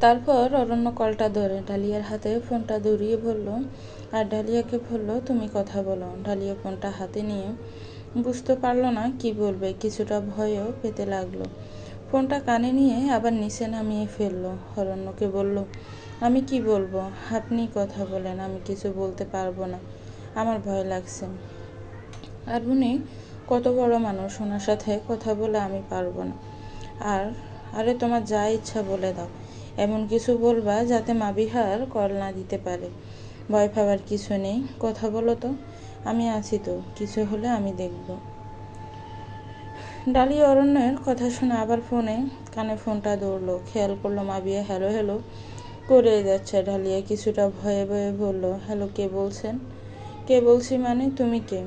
তারপর অরণ্য কলটা ধরে ডালিয়ার হাতে ফোনটা ধরিয়ে বলল, আর ডালিয়াকে বলল, তুমি কথা বলো। ডালিয়া ফোনটা হাতে নিয়ে বুঝতে পারল না কি বলবে, কিছুটা ভয়ও পেতে লাগলো। ফোনটা কানে নিয়ে আবার নিচে নামিয়ে ফেললো। অরণ্যকে বলল, আমি কি বলবো? আপনি কথা বলেন, আমি কিছু বলতে পারবো না, আমার ভয় লাগছে। আর উনি কত বড় মানুষ, ওনার সাথে কথা বলে আমি পারবো না। আরে তোমার যা ইচ্ছা বলে দাও, এমন কিছু বলবা যাতে মাবিহার কল না দিতে পারে। ভয় পাবার কিছু নেই, কথা বলো তো, আমি আছি তো, কিছু হলে আমি দেখব। ডালিয়া অরণ্যের কথা শুনে আবার কানে ফোনটা ধরলো। খেয়াল করলো মাবিয়া হ্যালো হ্যালো করে যাচ্ছে। ডালিয়া কিছুটা ভয়ে ভয়ে বলল, হ্যালো, কে বলছেন? কে বলছি মানে? তুমি কে?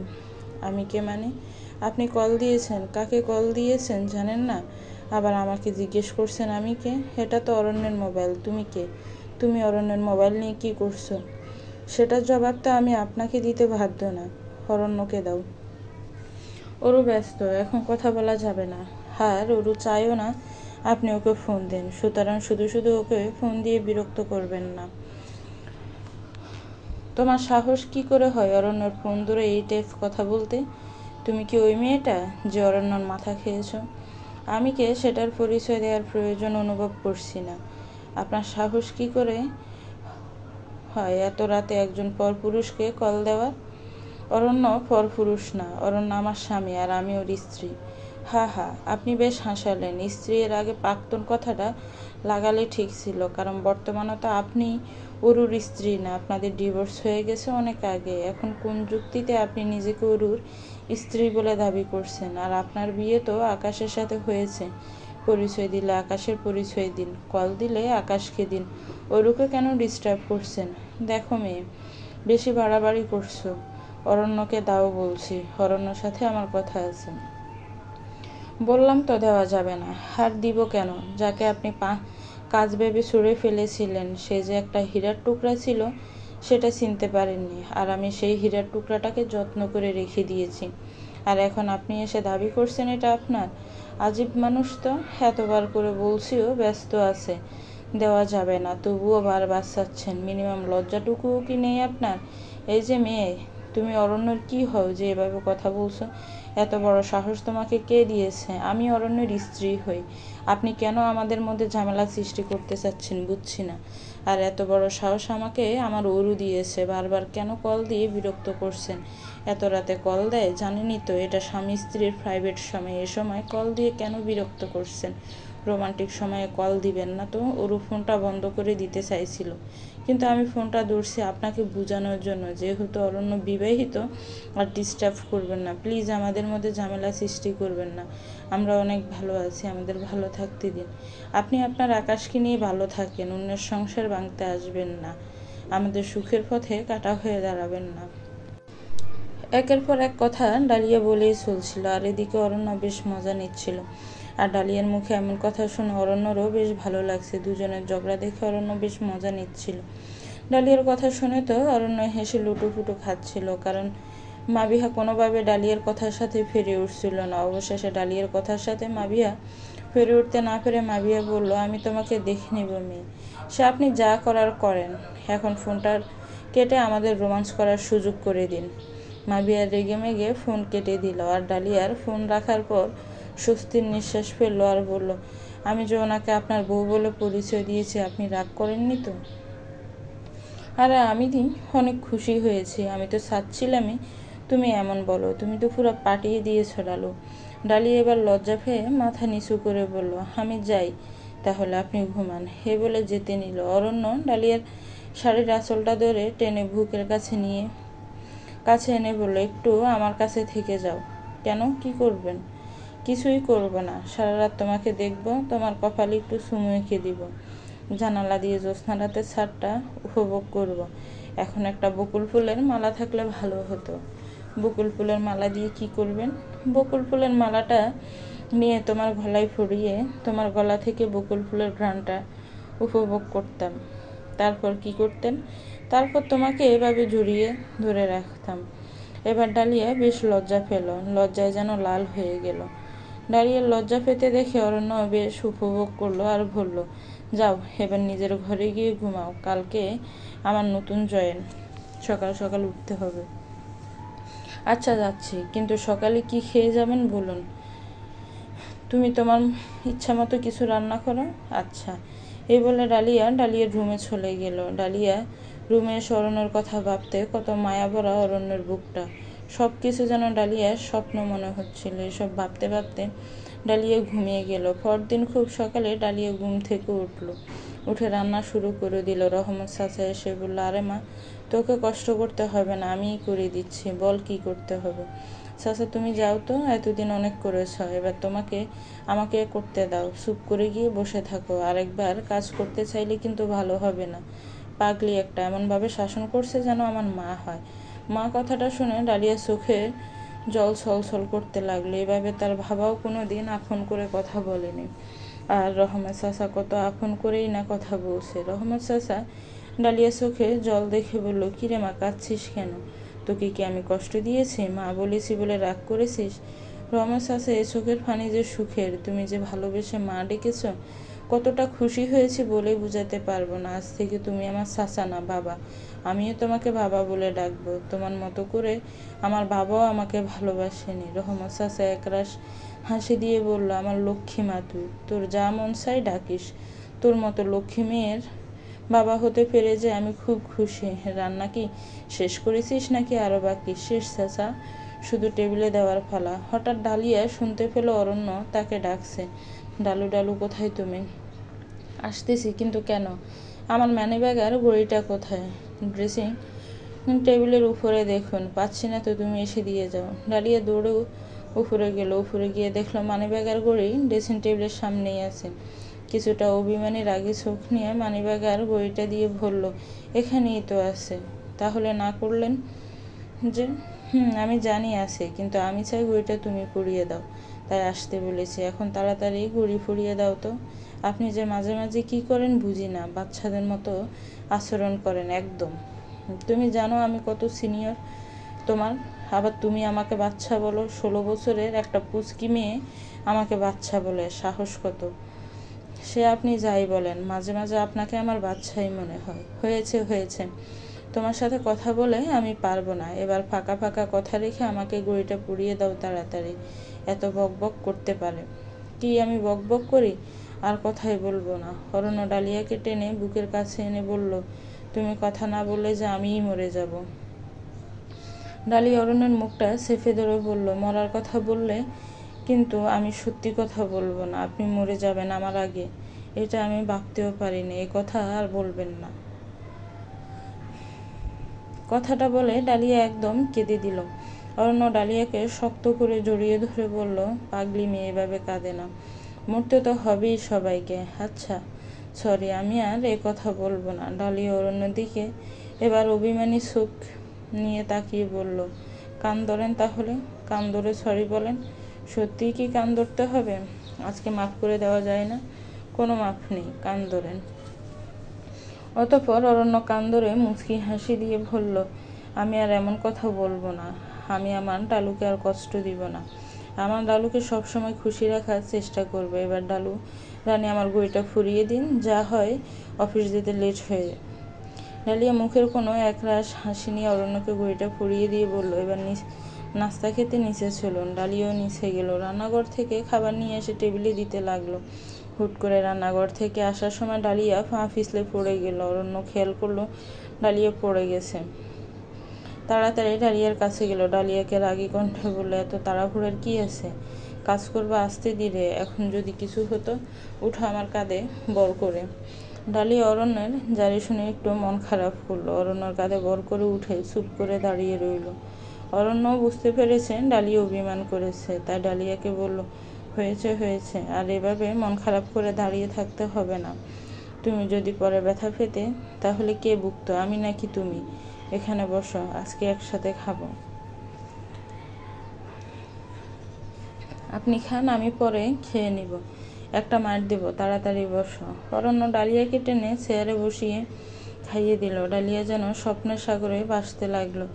আমি কে মানে? আপনি কল দিয়েছেন? কাকে কল দিয়েছেন জানেন না, আবার আমাকে জিজ্ঞেস করছেন আমি কে? এটা তো অরণ্যের মোবাইল, তুমি কে? তুমি অরণ্যের মোবাইল নিয়ে কি করছো? সেটার জবাব তো আমি আপনাকে দিতে বাধ্য না, অরণ্যকে দাও। ওরও ব্যস্ত, এখন কথা বলা যাবে না। আর ওরও চাইও না আপনি ওকে ফোন দেন, সুতরাং শুধু শুধু ওকে ফোন দিয়ে বিরক্ত করবেন না। তোমার সাহস কি করে হয় অরণ্যর ফোন ধরে এই টাইপ কথা বলতে? তুমি কি ওই মেয়েটা যে অরণ্যর মাথা খেয়েছ? আমি কে সেটার পরিচয় দেওয়ার প্রয়োজন অনুভব করছি না। আপনার সাহস কি করে হয় এত রাতে একজন পরপুরুষকে কল দেওয়ার? অরণ্য পরপুরুষ না, অরণ্য আমার স্বামী আর আমি ওর স্ত্রী। হা হা, আপনি বেশ হাসালেন। স্ত্রী এর আগে প্রাক্তন কথাটা লাগালে ঠিক ছিল, কারণ বর্তমানে তো আপনি অরুর স্ত্রী না, আপনাদের ডিভোর্স হয়ে গেছে অনেক আগে। এখন কোন যুক্তিতে আপনি নিজেকে অরুর স্ত্রী বলে দাবি করছেন? আর আপনার বিয়ে তো আকাশের সাথে হয়েছে। পরিচয় দিলে আকাশের পরিচয় দিন, কল দিলে আকাশকে দিন, অরুকে কেন ডিস্টার্ব করছেন? দেখো মেয়ে, বেশি বাড়াবাড়ি করছো। অরণ্যকে দাও বলছি, অরণ্যর সাথে আমার কথা আছে। বললাম তো দেওয়া যাবে না। আর দিব কেন? যাকে আপনি কাজ ভেবে ছুঁড়ে ফেলেছিলেন, সে যে একটা হীরার টুকরা ছিল সেটা চিনতে পারেননি, আর আমি সেই হীরার টুকরাটাকে যত্ন করে রেখে দিয়েছি। আর এখন আপনি এসে দাবি করছেন এটা আপনার? আজীব মানুষ তো, এতবার করে বলছিও ব্যস্ত আছে, দেওয়া যাবে না, তবুও বারবার চাচ্ছেন। মিনিমাম লজ্জাটুকুও কি নেই আপনার? এই যে মেয়ে, তুমি অরণ্যর কি হও যে এভাবে কথা বলছো? এত বড় সাহস তোমাকে কে দিয়েছে? আমি অরণ্যের স্ত্রী হই, আপনি কেন আমাদের মধ্যে ঝামেলা সৃষ্টি করতে চাচ্ছেন বুঝছি না। আর এত বড় সাহস আমাকে আমার অরু দিয়েছে, বারবার কেন কল দিয়ে বিরক্ত করছেন? এত রাতে কল দেয় জানেনই তো, এটা স্বামী স্ত্রীর প্রাইভেট সময়, এ সময় কল দিয়ে কেন বিরক্ত করছেন? রোমান্টিক সময়ে কল দিবেন না তো। ওরু ফোনটা বন্ধ করে দিতে চাইছিল, কিন্তু আমি ফোনটা ধরছি আপনাকে বোঝানোর জন্য, যেহেতু অরণ্য বিবাহিত, আর ডিস্টার্ব করবেন না প্লিজ, আমাদের মধ্যে ঝামেলা সৃষ্টি করবেন না। আমরা অনেক ভালো আছি, আমাদের ভালো থাকতে দিন। আপনি আপনার আকাশকে নিয়ে ভালো থাকেন, অন্যের সংসার ভাঙতে আসবেন না, আমাদের সুখের পথে কাটা হয়ে দাঁড়াবেন না। একের পর এক কথা ডালিয়া বলেই চলছিল, আর এদিকে অরণ্য বেশ মজা নিচ্ছিল। আর ডালিয়ার মুখে এমন কথা শুনে অরণ্যরও বেশ ভালো লাগছে। দুজনের ঝগড়া দেখে অরণ্য বেশ মজা নিচ্ছিল। ডালিয়ার কথা শুনে তো অরণ্য হেসে লুটোপুটো খাচ্ছিল, কারণ মাবিহা কোনোভাবে ডালিয়ার কথার সাথে ফিরে উঠছিল না। অবশেষে ডালিয়ার কথার সাথে মাবিহা ফিরে উঠতে না পেরে মাবিহা বলল, আমি তোমাকে দেখে নিব মেয়ে, সে আপনি যা করার করেন, এখন ফোনটা কেটে আমাদের রোমান্স করার সুযোগ করে দিন। মাবিহা রেগে মেগে ফোন কেটে দিল, আর ডালিয়ার ফোন রাখার পর স্বস্তির নিঃশ্বাস ফেললো আর বলল, আমি যে ওনাকে আপনার বউ বলে পরিচয় দিয়েছি, আপনি রাগ করেননি তো? আরে আমি অনেক খুশি হয়েছি, আমি তো চাচ্ছিলামই তুমি এমন বলো, তুমি তো পুরো পাঠিয়ে দিয়েছো ডালু। ডালিয়া এবার লজ্জা পেয়ে মাথা নিচু করে বলল, আমি যাই তাহলে, আপনি ঘুমান। হে বলে যেতে নিল। অরণ্য ডালিয়ার শাড়ির আঁচলটা ধরে টেনে বুকের কাছে এনে বলল, একটু আমার কাছে থেকে যাও। কেন, কি করবেন? কিছুই করবো না, সারা রাত তোমাকে দেখবো, তোমার কপালে একটু চুমু এঁকে দিব, জানালা দিয়ে জ্যোৎস্না রাতের ছাদটা উপভোগ করব। এখন একটা বকুল ফুলের মালা থাকলে ভালো হতো। বকুল ফুলের মালা দিয়ে কি করবেন? বকুল ফুলের মালাটা নিয়ে তোমার গলায় পরিয়ে তোমার গলা থেকে বকুল ফুলের ঘ্রাণটা উপভোগ করতাম। তারপর কি করতেন? তারপর তোমাকে এভাবে জড়িয়ে ধরে রাখতাম। এবার ডালিয়া বেশ লজ্জা পেল, লজ্জায় যেন লাল হয়ে গেল। ডালিয়ার লজ্জা পেতে দেখে অরণ্য বেশ উপভোগ করলো আর বলল, যাও এবার নিজের ঘরে গিয়ে ঘুমাও, কালকে আমার নতুন জয়েন, সকাল সকাল উঠতে হবে। আচ্ছা যাচ্ছি, কিন্তু সকালে কি খেয়ে যাবেন বলুন। তুমি তোমার ইচ্ছা মতো কিছু রান্না করো। আচ্ছা, এই বলে ডালিয়ার রুমে চলে গেল। ডালিয়া রুমে এসে অরণ্যর কথা ভাবতে কত মায়া ভরা অরণ্যের বুকটা। সব কিছু যেন ডালিয়ার স্বপ্ন মনে হচ্ছিল। এসব ভাবতে ভাবতে ডালিয়া ঘুমিয়ে গেল। পরদিন খুব সকালে ডালিয়া ঘুম থেকে উঠে রান্না শুরু করে দিল। রহমত চাচা এসে বলল, আরে মা, তোকে কষ্ট করতে হবে না, আমিই করে দিচ্ছি, বল কি করতে হবে। চাচা তুমি যাও তো, এতদিন অনেক করেছ, এবার আমাকে করতে দাও। চুপ করে গিয়ে বসে থাকো, আরেকবার কাজ করতে চাইলে কিন্তু ভালো হবে না। পাগলি একটা, এমনভাবে শাসন করছে যেন আমার মা হয়। মা কথাটা শুনে ডালিয়া চোখে জল ছলছল করতে লাগলো। এভাবে তার বাবাও কোনো দিন আপন করে কথা বলেনি। আর রহমত চাচা কত আপন করেই না কথা বলছে। রহমত চাচা ডালিয়া চোখে জল দেখে বলল, কিরে মা, কাঁদছিস কেন? তোকে কি আমি কষ্ট দিয়েছি? মা বলেছি বলে রাগ করেছিস? রহমত চাচা, এ চোখের পানি যে সুখের, তুমি যে ভালোবেসে মা ডেকেছ, কতটা খুশি হয়েছি বলে বুঝাতে পারবো না। আজ থেকে তুমি আমার চাচা না, বাবা। আমিও তোমাকে বাবা বলে ডাকবো। তোমার মতো করে আমার বাবাও আমাকে ভালোবাসেনি। রহমত চাচা একরাশ হাসি দিয়ে বলল, আমার লক্ষ্মী মা তুই, তোর যা মন চাই ডাকিস। তোর মতো লক্ষ্মী মেয়ের বাবা হতে পেরে যে আমি খুব খুশি। রান্না কি শেষ করেছিস নাকি আরো বাকি? শেষ চাচা, শুধু টেবিলে দেওয়ার ফালা। হঠাৎ ডালিয়া শুনতে পেল অরণ্য তাকে ডাকছে। ডালু ডালু, কোথায় তুমি? আসতেছি, কিন্তু কেন? আমার মানিব্যাগ আর ঘড়িটা কোথায়? ড্রেসিং টেবিলের উপরে দেখুন। পাচ্ছি না তো, তুমি এসে দিয়ে যাও। ডালিয়া দৌড়ে উপরে গেল। উপরে গিয়ে দেখলো মানিব্যাগ আর ঘড়ি ড্রেসিং টেবিলের সামনেই আছে। কিছুটা অভিমানী রাগী চোখ নিয়ে মানিব্যাগ আর ঘড়িটা দিয়ে বলল, এখানেই তো আছে। তাহলে না করলেন যে? আমি জানি আছে, কিন্তু আমি চাই ঘড়িটা তুমি পরিয়ে দাও, তাই আসতে বলেছি। এখন তাড়াতাড়ি ঘড়ি পরিয়ে দাও তো। আপনি যে মাঝে মাঝে কি করেন বুঝি না, বাচ্চাদের মতো আচরণ করেন একদম। তুমি জানো আমি কত সিনিয়র তোমার, আবার তুমি আমাকে বাচ্চা বলো? 16 বছরের একটা পুচকি মেয়ে আমাকে বাচ্চা বলে, সাহস কত! সে আপনি যাই বলেন, মাঝে মাঝে আপনাকে আমার বাচ্চাই মনে হয়। হয়েছে, তোমার সাথে কথা বলে আমি পারবো না। এবার ফাঁকা ফাঁকা কথা রেখে আমাকে ঘড়িটা পুড়িয়ে দাও তাড়াতাড়ি। এত বকবক করতে পারে কি? আমি বকবক করি? আর কথাই বলবো না। অরণ্য ডালিয়াকে টেনে বুকের কাছে এনে বলল, তুমি কথা না বললে যে আমিই মরে যাব। ডালিয়া অরণ্যের মুখটা চেপে ধরে বলল, মরার কথা বললে কিন্তু আমি সত্যি কথা বলবো না। আপনি মরে যাবেন আমার আগে, এটা আমি ভাবতেও পারিনি। এ কথা আর বলবেন না। কথাটা বলে ডালিয়া একদম কেঁদে দিল। অরণ্য ডালিয়াকে শক্ত করে জড়িয়ে ধরে বলল, পাগলি মেয়ে, এভাবে কাঁদে না। মরতে তো হবেই সবাইকে। আচ্ছা সরি, আমি আর এ কথা বলবো না। ডালিয়া অরণ্যের দিকে এবার অভিমানী চোখ নিয়ে তাকিয়ে বলল, কান ধরেন তাহলে, কান ধরে সরি বলেন। সত্যিই কি কান ধরতে হবে? আজকে মাফ করে দেওয়া যায় না? কোনো মাফ নেই, কান ধরেন। অতঃপর অরণ্য কান ধরে মুচকি হাসি দিয়ে বলল, আমি আর এমন কথা বলবো না। আমি আমার ডালুকে আর কষ্ট দিব না। আমার ডালুকে সবসময় খুশি রাখার চেষ্টা করবে। এবার ডালু রানী আমার ঘড়িটা ফুরিয়ে দিন, যা হয় অফিস যেতে লেট হয়ে। ডালিয়া মুখের কোনো একরাশ হাসি নিয়ে অরণ্যকে ঘড়িটা ফুরিয়ে দিয়ে বলল, এবার নাস্তা খেতে নিচে চলুন। ডালিয়াও নিচে গেল। রান্নাঘর থেকে খাবার নিয়ে এসে টেবিলে দিতে লাগলো। হুট করে রান্নাঘর থেকে আসার সময় ডালিয়া পা পিছলে পড়ে গেল। অরণ্য খেয়াল করলো ডালিয়া পড়ে গেছে। তাড়াতাড়ি ডালিয়ার কাছে গেল। ডালিয়াকে রাগী কণ্ঠে বলল, এত তাড়াহুড়োর কি আছে? কাজ করবা আস্তে ধীরে। এখন যদি কিছু হতো, উঠো আমার কাঁধে বর করে। ডালিয়া অরণ্যের জারি শুনে একটু মন খারাপ করলো। অরণ্যর কাঁধে বর করে উঠে চুপ করে দাঁড়িয়ে রইল। অরণ্য বুঝতে পেরেছে ডালিয়া অভিমান করেছে, তাই ডালিয়াকে বলল, হয়েছে, আর এভাবে মন খারাপ করে দাঁড়িয়ে থাকতে হবে না। তুমি যদি পরে ব্যথা পেতে, তাহলে কে ভুগতো, আমি নাকি তুমি? এখানে বসো, আজকে একসাথে খাবো। আপনি খান, আমি পরে খেয়ে নিব। একটা মার দেব, তাড়াতাড়ি বসো। অরণ্য ডালিয়াকে টেনে চেয়ারে বসিয়ে খাইয়ে দিল। ডালিয়া যেন স্বপ্নের সাগরে ভাসতে লাগলো।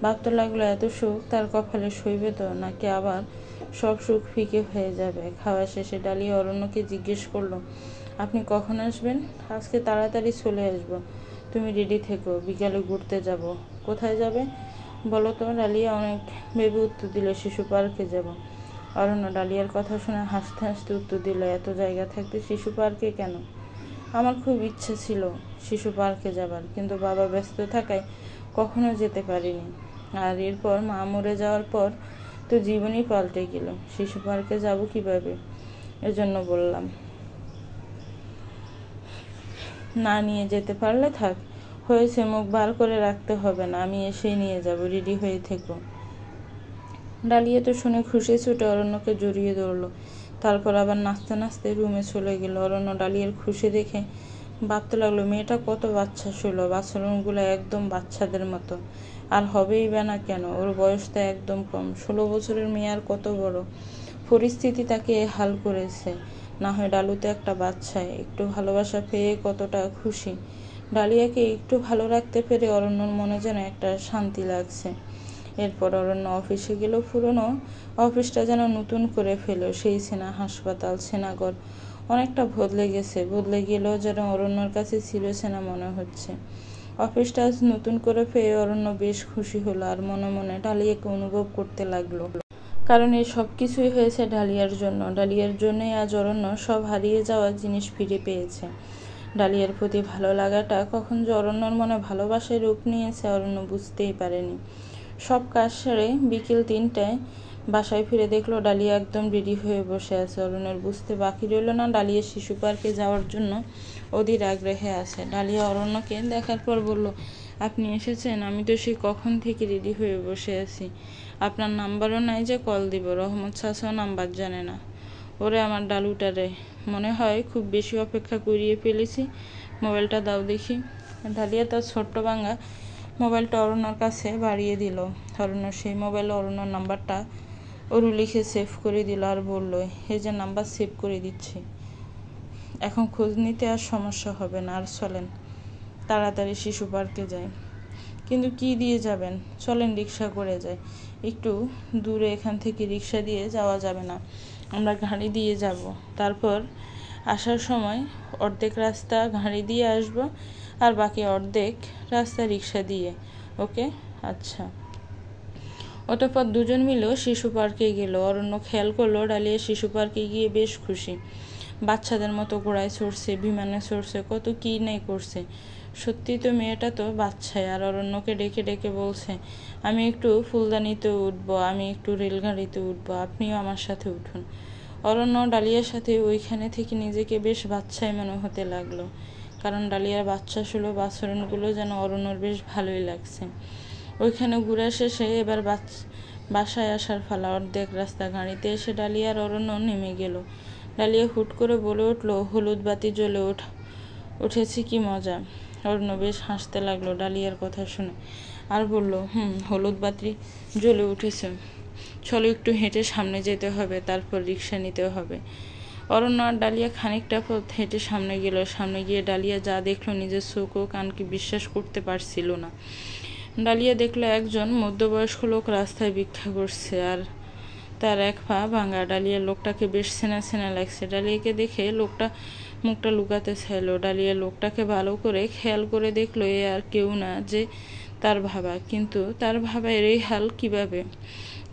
ভাবতে লাগলো, এত সুখ তার কপালে সইবে তো, নাকি আবার সব সুখ ফিকে হয়ে যাবে। খাওয়া শেষে ডালিয়া অরণ্যকে জিজ্ঞেস করলো, আপনি কখন আসবেন? আজকে তাড়াতাড়ি চলে আসবো। তুমি রেডি থেকো, বিকালে ঘুরতে যাব। কোথায় যাবে বলো তো? ডালিয়া অনেক ভেবে উত্তর দিল, শিশু পার্কে যাব। অরণ্য ডালিয়ার কথা শুনে হাসতে হাসতে উত্তর দিল, এত জায়গা থাকতে শিশু পার্কে কেন? আমার খুব ইচ্ছে ছিল শিশু পার্কে যাবার, কিন্তু বাবা ব্যস্ত থাকায় কখনো যেতে পারিনি। আর এরপর মা মরে যাওয়ার পর তো জীবনই পাল্টে গেল। শিশু পার্কে যাব কিভাবে? এজন্য বললাম, না নিয়ে যেতে পারলে থাক। হয়েছে, মুখ বার করে রাখতে হবে না, আমি এসেই নিয়ে যাব। রেডি হয়ে থেকো। ডালিয়া তো শুনে খুশি ছুটে অরণ্যকে জড়িয়ে ধরল। তারপর আবার নাচতে নাচতে রুমে চলে গেল। অরণ্য ডালিয়ার খুশি দেখে ভাবতে লাগলো, মেয়েটা কত বাচ্চা সুলভ, আচরণগুলো একদম বাচ্চাদের মতো। আর হবেই বা না কেন, ওর বয়স তো একদম কম। 16 বছরের মেয়ে আর কত বড়। পরিস্থিতি তাকে হাল করেছে। না হয় ডালুতে একটা বাচ্চা, একটু ভালোবাসা পেয়ে কতটা খুশি। ডালিয়াকে একটু ভালো রাখতে পেরে অরণ্যর মনে যেন একটা শান্তি লাগছে। এরপর অরণ্য অফিসে গেল। পুরনো অফিসটা যেন নতুন করে ফেলো। সেই সেনা হাসপাতাল, সেনাঘর অনেকটা বদলে গেছে। বদলে গেলেও যেন অরণ্যর কাছে ছিল সেনা মনে হচ্ছে। অফিসটা আজ নতুন করে পেয়ে অরণ্য বেশ খুশি হলো, আর মনে মনে ডালিয়াকে অনুভব করতে লাগলো। কারণ এই সব কিছুই হয়েছে ডালিয়ার জন্য। ডালিয়ার জন্যই আজ অরণ্য সব হারিয়ে যাওয়া জিনিস ফিরে পেয়েছে। ডালিয়ার প্রতি ভালো লাগাটা কখন যে অরণ্যর মনে ভালোবাসায় রূপ নিয়েছে অরণ্য বুঝতেই পারেনি। সব কাজ সেরে বিকেল 3টায় বাসায় ফিরে দেখলো ডালিয়া একদম রেডি হয়ে বসে আছে। অরণ্যের বুঝতে বাকি রইল না ডালিয়া শিশু পার্কে যাওয়ার জন্য অধীর আগ্রহে আছে। ডালিয়া অরণ্যকে দেখার পর বলল, আপনি এসেছেন? আমি তো সেই কখন থেকে রেডি হয়ে বসে আছি। আপনার নাম্বারও নাই যে কল দিব। রহমত চাচাও নাম্বার জানে না। ওরে আমার ডালুটারে, মনে হয় খুব বেশি অপেক্ষা করিয়ে ফেলেছি। মোবাইলটা দাও দেখি। ডালিয়া তার ছোট্ট ভাঙা মোবাইলটা অরণ্যর কাছে বাড়িয়ে দিল। অরণ্য সেই মোবাইলে অরণ্যর নাম্বারটা ওরু লিখে সেভ করে দিল আর বলল, এই যে নাম্বার সেভ করে দিচ্ছি। এখন খোঁজ নিতে আর সমস্যা হবে না। আর চলেন তাড়াতাড়ি শিশু পার্কে যাই। কিন্তু কি দিয়ে যাবেন? চলেন রিক্সা করে যাই। একটু দূরে, এখান থেকে রিক্সা দিয়ে যাওয়া যাবে না, আমরা গাড়ি দিয়ে যাব। তারপর আসার সময় অর্ধেক রাস্তা গাড়ি দিয়ে আসব, আর বাকি অর্ধেক রাস্তা রিক্সা দিয়ে। ওকে? আচ্ছা। অতঃপর দুজন মিলেও শিশু পার্কে গেল। অরণ্য খেয়াল করলো ডালিয়া শিশু পার্কে গিয়ে বেশ খুশি। বাচ্চাদের মতো ঘোড়ায় চড়ছে, বিমানে চড়ছে, কত কী নেই করছে। সত্যি তো মেয়েটা তো বাচ্চাই। আর অরণ্যকে ডেকে ডেকে বলছে, আমি একটু ফুলদানিতে উঠবো, আমি একটু রেলগাড়িতে উঠবো, আপনিও আমার সাথে উঠুন। অরণ্য ডালিয়ার সাথে ওইখানে থেকে নিজেকে বেশ বাচ্চাই মনে হতে লাগলো। কারণ ডালিয়ার বাচ্চা সুলভ আচরণগুলো যেন অরণ্যর বেশ ভালোই লাগছে। ওইখানে ঘুরে শেষে এবার বাসায় আসার ফালা। অর্ধেক রাস্তা গাড়িতে এসে ডালিয়ার অরণ্য নেমে গেল। ডালিয়া হুট করে বলে উঠল, হলুদ বাতি জ্বলে উঠেছি, কি মজা। অরণ্য বেশ হাসতে লাগলো ডালিয়ার কথা শুনে, আর বলল, হলুদ বাতি জ্বলে উঠেছে, চলো একটু হেঁটে সামনে যেতে হবে, তারপর রিক্সা নিতে হবে। অরণ্য আর ডালিয়া খানিকটা পথ হেঁটে সামনে গেল। সামনে গিয়ে ডালিয়া যা দেখলো নিজের চোখ ও কানকে বিশ্বাস করতে পারছিল না। ডালিয়া দেখলো একজন মধ্যবয়স্ক লোক রাস্তায় ভিক্ষা করছে, আর তার এক পা ভাঙা। ডালিয়া লোকটাকে বেশ চেনা চেনা লাগছে। ডালিয়াকে দেখে লোকটা মুখটা লুকাতে চাইলো। ডালিয়া লোকটাকে ভালো করে খেয়াল করে দেখলো এ আর কেউ না যে তার বাবা। কিন্তু তার বাবার এই হাল কিভাবে?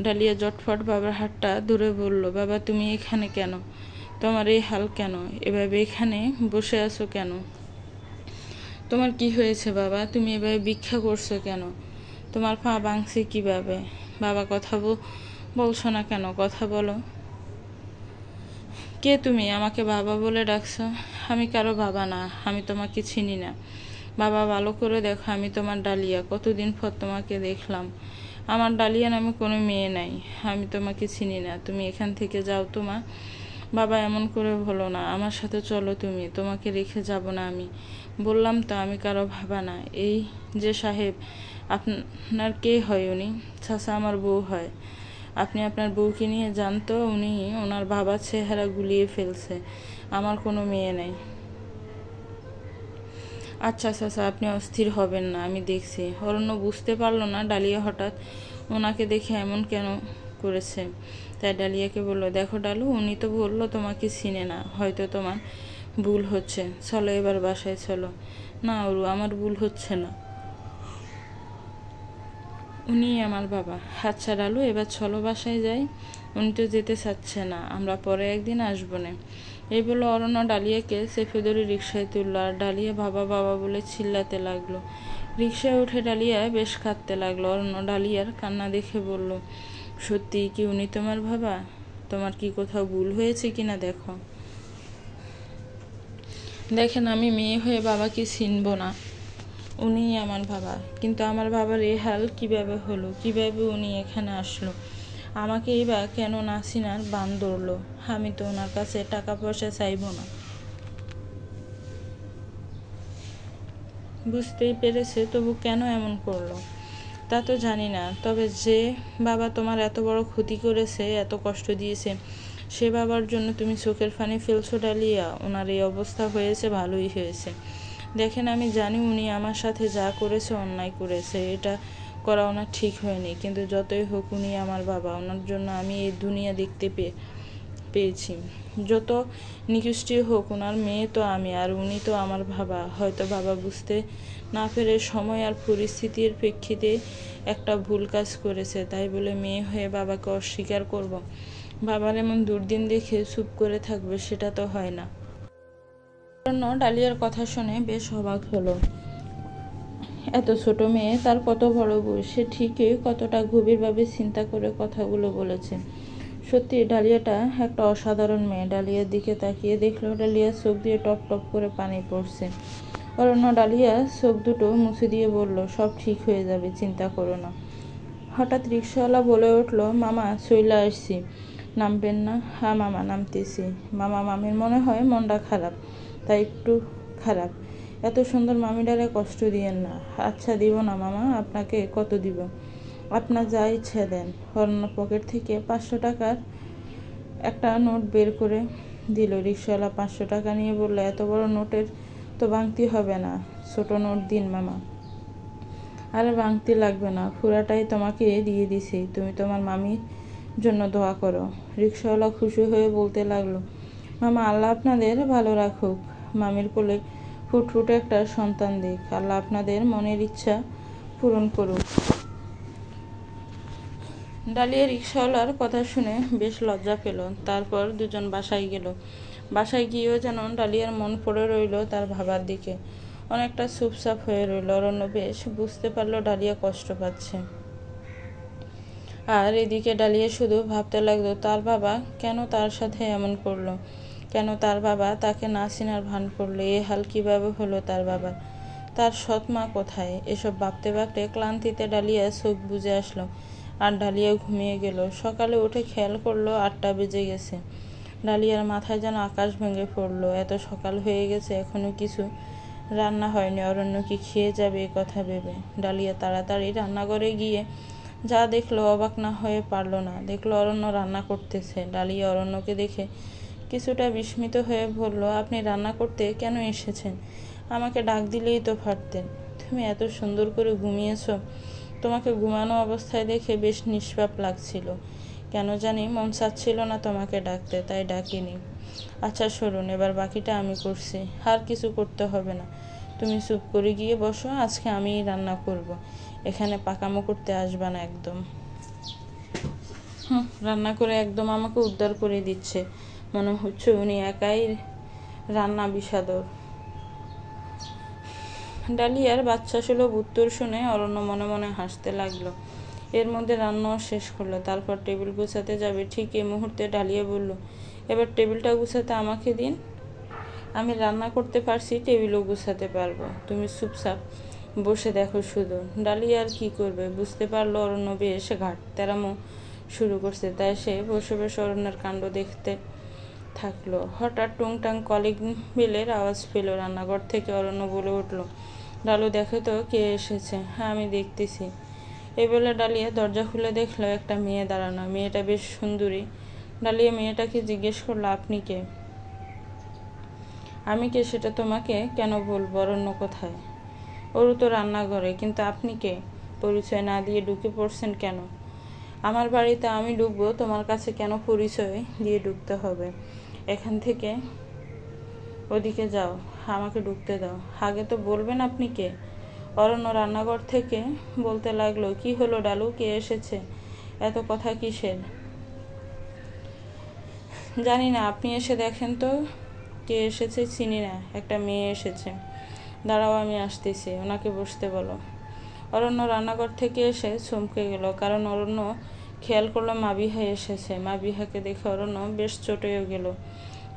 ডালিয়া জটফট বাবার হাতটা ধরে বলল, বাবা তুমি এখানে কেন? তোমার এই হাল কেন? এভাবে এখানে বসে আছো কেন? তোমার কি হয়েছে বাবা? তুমি এভাবে ভিক্ষা করছো কেন? তোমার পা ভাঙছে কিভাবে? বাবা কথা বলছো না কেন? কথা বলো। কে তুমি? আমাকে বাবা বলে ডাকছো? আমি কারো বাবা না, আমি তোমাকে চিনি না। বাবা ভালো করে দেখো, আমি তোমার ডালিয়া, কতদিন পর তোমাকে দেখলাম। আমার ডালিয়া নামে কোনো মেয়ে নাই, আমি তোমাকে চিনি না। তুমি এখান থেকে যাও তো মা। বাবা এমন করে বলো না, আমার সাথে চলো তুমি, তোমাকে রেখে যাব না আমি। বললাম তো আমি কারো বাবা না। এই যে সাহেব, আপনার কে হয় উনি? চাচা আমার বউ হয়। আপনি আপনার বউকে নিয়ে যান তো, উনি ওনার বাবার চেহারা গুলিয়ে ফেলছে। আমার কোনো মেয়ে নেই। আচ্ছা চাচা, আপনি অস্থির হবেন না, আমি দেখছি। অরণ্য বুঝতে পারল না ডালিয়া হঠাৎ ওনাকে দেখে এমন কেন করেছে। তাই ডালিয়াকে বলল, দেখো ডালু, উনি তো বললো তোমাকে চিনে না, হয়তো তোমার ভুল হচ্ছে, চলো এবার বাসায় চলো। না অরু, আমার ভুল হচ্ছে না, উনি আমার বাবা। আচ্ছা ডালু, এবার চলো বাসায় যাই। উনি তো যেতে চাচ্ছে না, আমরা পরে একদিন আসবো না। এই বলে অরণ্য ডালিয়াকে চেপে ধরে রিক্সায় তুললো, আর ডালিয়া বাবা বাবা বলে চিল্লাতে লাগলো। রিক্সায় উঠে ডালিয়া বেশ কাঁদতে লাগলো। অরণ্য ডালিয়ার কান্না দেখে বলল, সত্যি কি উনি তোমার বাবা? তোমার কি কোথাও ভুল হয়েছে কিনা দেখো। দেখেন, আমি মেয়ে হয়ে বাবাকে চিনব না, উনিই আমার বাবা। কিন্তু আমার বাবার এই হাল কিভাবে হলো, কিভাবে উনি এখানে আসলো, আমাকেই বা কেন না চিনার বান ধরলো? আমি তো ওনার কাছে টাকা পয়সা চাইব না। বুঝতেই পেরেছে, তবু কেন এমন করলো তা তো জানি না। তবে যে বাবা তোমার এত বড় ক্ষতি করেছে, এত কষ্ট দিয়েছে, সে বাবার জন্য তুমি চোখের পানি ফেলছো ডালিয়া? ওনার এই অবস্থা হয়েছে ভালোই হয়েছে। দেখেন, আমি জানি উনি আমার সাথে যা করেছে অন্যায় করেছে, এটা করা ওনার ঠিক হয়নি। কিন্তু যতই হোক উনি আমার বাবা, ওনার জন্য আমি এই দুনিয়া দেখতে পেয়েছি। যত নিকৃষ্টই হোক, ওনার মেয়ে তো আমি, আর উনি তো আমার বাবা। হয়তো বাবা বুঝতে না পেরে সময় আর পরিস্থিতির প্রেক্ষিতে একটা ভুল কাজ করেছে, তাই বলে মেয়ে হয়ে বাবাকে অস্বীকার করব? বাবার এমন দুর্দিন দেখে চুপ করে থাকবে, সেটা তো হয় না। ডালিয়ার কথা শুনে বেশ অবাক হলো। এত ছোট মেয়ে, তার কত বড় বয়স, সে ঠিকই কতটা গভীরভাবে চিন্তা করে কথাগুলো বলেছে। সত্যি ডালিয়াটা একটা অসাধারণ মেয়ে। ডালিয়ার দিকে তাকিয়ে দেখলো ডালিয়ার চোখ দিয়ে টপ টপ করে পানি পড়ছে। অরণ্য ডালিয়া চোখ দুটো মুছে দিয়ে বলল, সব ঠিক হয়ে যাবে, চিন্তা করো না। হঠাৎ রিক্সাওয়ালা বলে উঠল, মামা চইলা আসছি, নামবেন না? হ্যাঁ মামা, নামতেছি। মামা, মামির মনে হয় মনটা খারাপ, তাই একটু খারাপ। এত সুন্দর মামিডারে কষ্ট দিয়েন না। আচ্ছা দিব না মামা, আপনাকে কত দিব? আপনার যা ইচ্ছে দেন। অরণ্য পকেট থেকে 500 টাকার একটা নোট বের করে দিল। রিক্সাওয়ালা 500 টাকা নিয়ে বলল, এত বড় নোটের তো ভাঙতি হবে না, ছোট নোট দিন মামা। আরে ভাঙতি লাগবে না, পুরাটাই তোমাকে দিয়ে দিছি, তুমি তোমার মামির জন্য দোয়া করো। রিক্সাওয়ালা খুশি হয়ে বলতে লাগলো, মামা আল্লাহ আপনাদের ভালো রাখুক, মামির কোলে ফুটফুটে একটা সন্তান দিক, আল্লাহ আপনাদের মনের ইচ্ছা পূরণ করুক। ডালিয়া রিক্সাওয়ালার কথা শুনে বেশ লজ্জা পেল। তারপর দুজন বাসায় গেল। বাসায় গিয়েও যেন ডালিয়ার মন পড়ে রইল তার বাবার দিকে, অনেকটা চুপচাপ হয়ে রইল। অরণ্য বেশ বুঝতে পারলো ডালিয়া কষ্ট পাচ্ছে। আর এদিকে ডালিয়া শুধু ভাবতে লাগলো, তার বাবা কেন তার সাথে এমন করলো, কেন তার বাবা তাকে না চিনার ভান করলো, এ হাল কিভাবে হলো তার বাবার, তার সৎ মা কোথায়? এসব ভাবতে ভাবতে ক্লান্তিতে ডালিয়া চোখ বুজে আসলো, আর ডালিয়া ঘুমিয়ে গেল। সকালে উঠে খেয়াল করলো 8টা বেজে গেছে। ডালিয়ার মাথায় যেন আকাশ ভেঙে পড়লো, এত সকাল হয়ে গেছে এখনো কিছু রান্না হয়নি। অরণ্য কি খেয়ে যাবে এ কথা ভেবে ডালিয়া তাড়াতাড়ি রান্নাঘরে গিয়ে যা দেখলো অবাক না হয়ে পারলো না। দেখলো অরণ্য রান্না করতেছে। ডালিয়া অরণ্যকে দেখে কিছুটা বিস্মিত হয়ে বলল, আপনি রান্না করতে কেন এসেছেন? আমাকে ডাক দিলেই তো পারতেন। তুমি এত সুন্দর করে ঘুমিয়েছো, তোমাকে ঘুমানো অবস্থায় দেখে বেশ নিষ্পাপ লাগছিল, কেন জানি মন চাচ্ছিল না তোমাকে ডাকতে, তাই ডাকিনি। আচ্ছা সরুন, এবার বাকিটা আমি করছি, আর কিছু করতে হবে না। তুমি চুপ করে গিয়ে বসো, আজকে আমিই রান্না করব, এখানে পাকামো করতে আসবা না একদম। রান্না করে একদম আমাকে উদ্ধার করে দিচ্ছে, মনে হচ্ছে উনি একাই রান্না বিষাদর। ডালিয়ার বাচ্চা সুলভ উত্তর শুনে অরণ্য মনে মনে হাসতে লাগলো। এর মধ্যে রান্নাও শেষ করলো। তারপর টেবিল গুছাতে যাবে, ঠিক এই মুহূর্তে ডালিয়া বলল, এবার টেবিলটা গুছাতে আমাকে দিন, আমি রান্না করতে পারছি, টেবিলও গুছাতে পারবো, তুমি চুপচাপ বসে দেখো শুধু। ডালিয়া আর কি করবে, বুঝতে পারলো অরণ্য বেশ ঘাট তেরামো শুরু করছে, তাই সে বসে বসে অরণ্যের কাণ্ড দেখতে থাকলো। হঠাৎ টুংটাং কলিং বেলের আওয়াজ পেল রান্নাঘর থেকে। অরণ্য বলে উঠল, ডালু দেখো তো কে এসেছে। হ্যাঁ আমি দেখতেছি। এই বলে ডালিয়া দরজা খুলে দেখলো একটা মেয়ে দাঁড়ানো। মেয়েটা বেশ সুন্দরী। ডালিয়া মেয়েটাকে জিজ্ঞেস করলো, আপনি কে? আমি কে সেটা তোমাকে কেন বলবো? অরণ্য কোথায়? ওরও তো রান্নাঘরে, কিন্তু আপনি কে? পরিচয় না দিয়ে ঢুকে পড়ছেন কেন? আমার বাড়িতে আমি ঢুকবো, তোমার কাছে কেন পরিচয় দিয়ে ঢুকতে হবে? এখান থেকে ওদিকে যাও, আমাকে ঢুকতে দাও। আগে তো বলবেন আপনি কে? অরণ্য রান্নাঘর থেকে বলতে লাগলো, কি হলো ডালু, কে এসেছে? এত কথা কিসের? জানি না, আপনি এসে দেখেন তো কে এসেছে। চিনি না, একটা মেয়ে এসেছে। দাঁড়াও, আমি আসতেছি, ওনাকে বসতে বলো। অরণ্য রান্নাঘর থেকে এসে চমকে গেল, কারণ অরণ্য খেয়াল করলো মাবিহা এসেছে। মাবিহাকে দেখে অরণ্য বেশ চটেও গেল।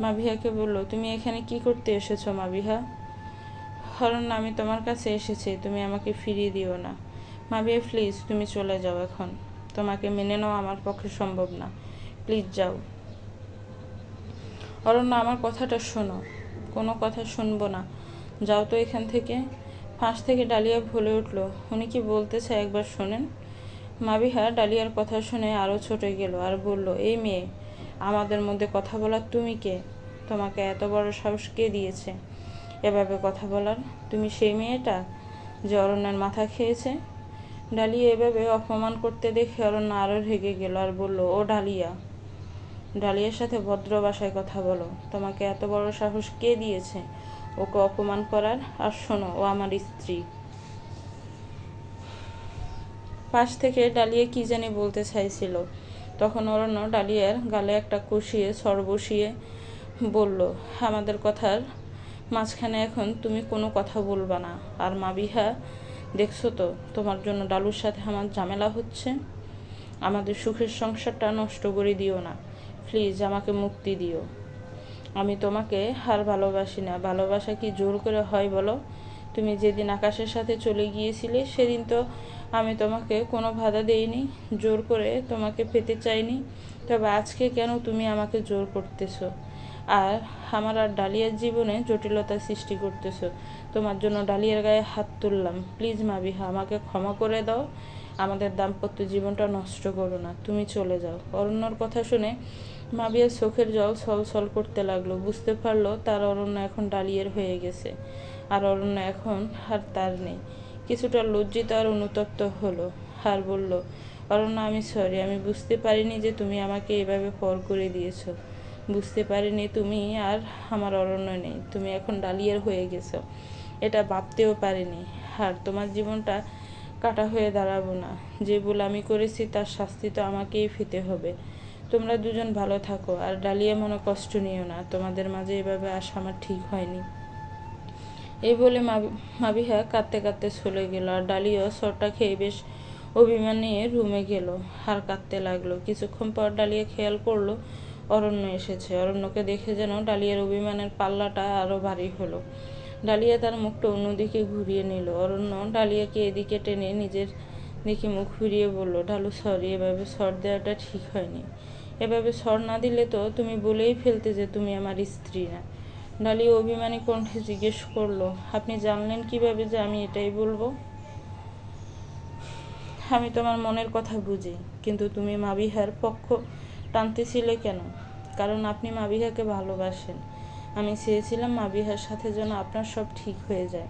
মাবিহাকে বলল, তুমি এখানে কি করতে এসেছো মাবিহা? অরণ্য, আমি তোমার কাছে এসেছি, তুমি আমাকে ফিরিয়ে দিও না। মাবিহা, প্লিজ তুমি চলে যাও এখন। তোমাকে মেনে নেওয়া আমার পক্ষে সম্ভব না, প্লিজ যাও। অরণ্য, আমার কথাটা শোনো। কোনো কথা শুনবো না, যাও তো এখান থেকে। ফাঁস থেকে ডালিয়া বলে উঠল, উনি কি বলতে চায় একবার শোনেন। মাবিহা ডালিয়ার কথা শুনে আরও ছুটে গেল আর বলল, এই মেয়ে, আমাদের মধ্যে কথা বলার তুমি কে? তোমাকে এত বড় সাহস কে দিয়েছে এভাবে কথা বলার? তুমি সেই মেয়েটা যে অরণ্যের মাথা খেয়েছে? ডালিয়া এভাবে অপমান করতে দেখে অরণ্য আরও রেগে গেল আর বলল, ও ডালিয়া, ডালিয়ার সাথে ভদ্র ভাষায় কথা বলো। তোমাকে এত বড় সাহস কে দিয়েছে ওকে অপমান করার? আর শোনো, ও আমার স্ত্রী। পাশ থেকে ডালিয়া কি জানি বলতে চাইছিল, তখন অরণ্য ডালিয়ার গালে একটা কষিয়ে সর বসিয়ে বলল, আমাদের কথার মাঝখানে এখন তুমি কোনো কথা বলবা না। আর মাবিহা, দেখছো তো তোমার জন্য ডালুর সাথে আমার ঝামেলা হচ্ছে। আমাদের সুখের সংসারটা নষ্ট করে দিও না, প্লিজ আমাকে মুক্তি দিও। আমি তোমাকে আর ভালোবাসি না। ভালোবাসা কি জোর করে হয় বলো? তুমি যেদিন আকাশের সাথে চলে গিয়েছিলে সেদিন তো আমি তোমাকে কোনো বাধা দেইনি, জোর করে তোমাকে পেতে চাইনি। তবে আজকে কেন তুমি আমাকে জোর করতেছো আর আমার আর ডালিয়ার জীবনে জটিলতা সৃষ্টি করতেছো? তোমার জন্য ডালিয়ার গায়ে হাত তুললাম। প্লিজ মাবিহা, আমাকে ক্ষমা করে দাও। আমাদের দাম্পত্য জীবনটা নষ্ট করো না, তুমি চলে যাও। অরণ্যর কথা শুনে মাবিয়ার চোখের জল ছলছল করতে লাগলো। বুঝতে পারলো তার অরণ্য এখন ডালিয়ার হয়ে গেছে, আর অরণ্য এখন আর তার নেই। কিছুটা লজ্জিত আর অনুতপ্ত হলো আর বলল, অরণ্য, আমি সরি। আমি বুঝতে পারিনি যে তুমি আমাকে এভাবে পর করে দিয়েছো। বুঝতে পারিনি তুমি আর আমার অরণ্য নেই, তুমি এখন ডালিয়ার হয়ে গেছো, এটা ভাবতেও পারিনি। আর তোমার জীবনটা কাটা হয়ে দাঁড়াবো না। যে ভুল আমি করেছি তার শাস্তি তো আমাকেই পেতে হবে। তোমরা দুজন ভালো থাকো, আর ডালিয়া মনে কষ্ট নিও না। তোমাদের মাঝে এভাবে আসা আমার ঠিক হয়নি। এই বলে মাবিহা কাঁদতে কাঁদতে চলে গেল, আর ডালিয়া সরটা খেয়ে বেশ অভিমান নিয়ে রুমে গেল আর কাঁদতে লাগলো। কিছুক্ষণ পর ডালিয়া খেয়াল করলো অরণ্য এসেছে। অরণ্যকে দেখে যেন ডালিয়ার অভিমানের পাল্লাটা আরও ভারী হলো। ডালিয়া তার মুখটা অন্যদিকে ঘুরিয়ে নিল। অরণ্য ডালিয়াকে এদিকে টেনে নিজের দিকে মুখ ফিরিয়ে বলল, ডালু সরি, এভাবে সর দেওয়াটা ঠিক হয়নি। এভাবে সর না দিলে তো তুমি বলেই ফেলতে যে তুমি আমার স্ত্রী না। ডালিয়া অভিমানী কণ্ঠে জিজ্ঞেস করলো, আপনি জানলেন কিভাবে যে আমি এটাই বলবো? আমি তোমার মনের কথা বুঝি, কিন্তু তুমি মাবিহার পক্ষ টানতেছিলে কেন? কারণ আপনি মাবিহাকে ভালোবাসেন। আমি চেয়েছিলাম মাবিহার সাথে যেন আপনার সব ঠিক হয়ে যায়।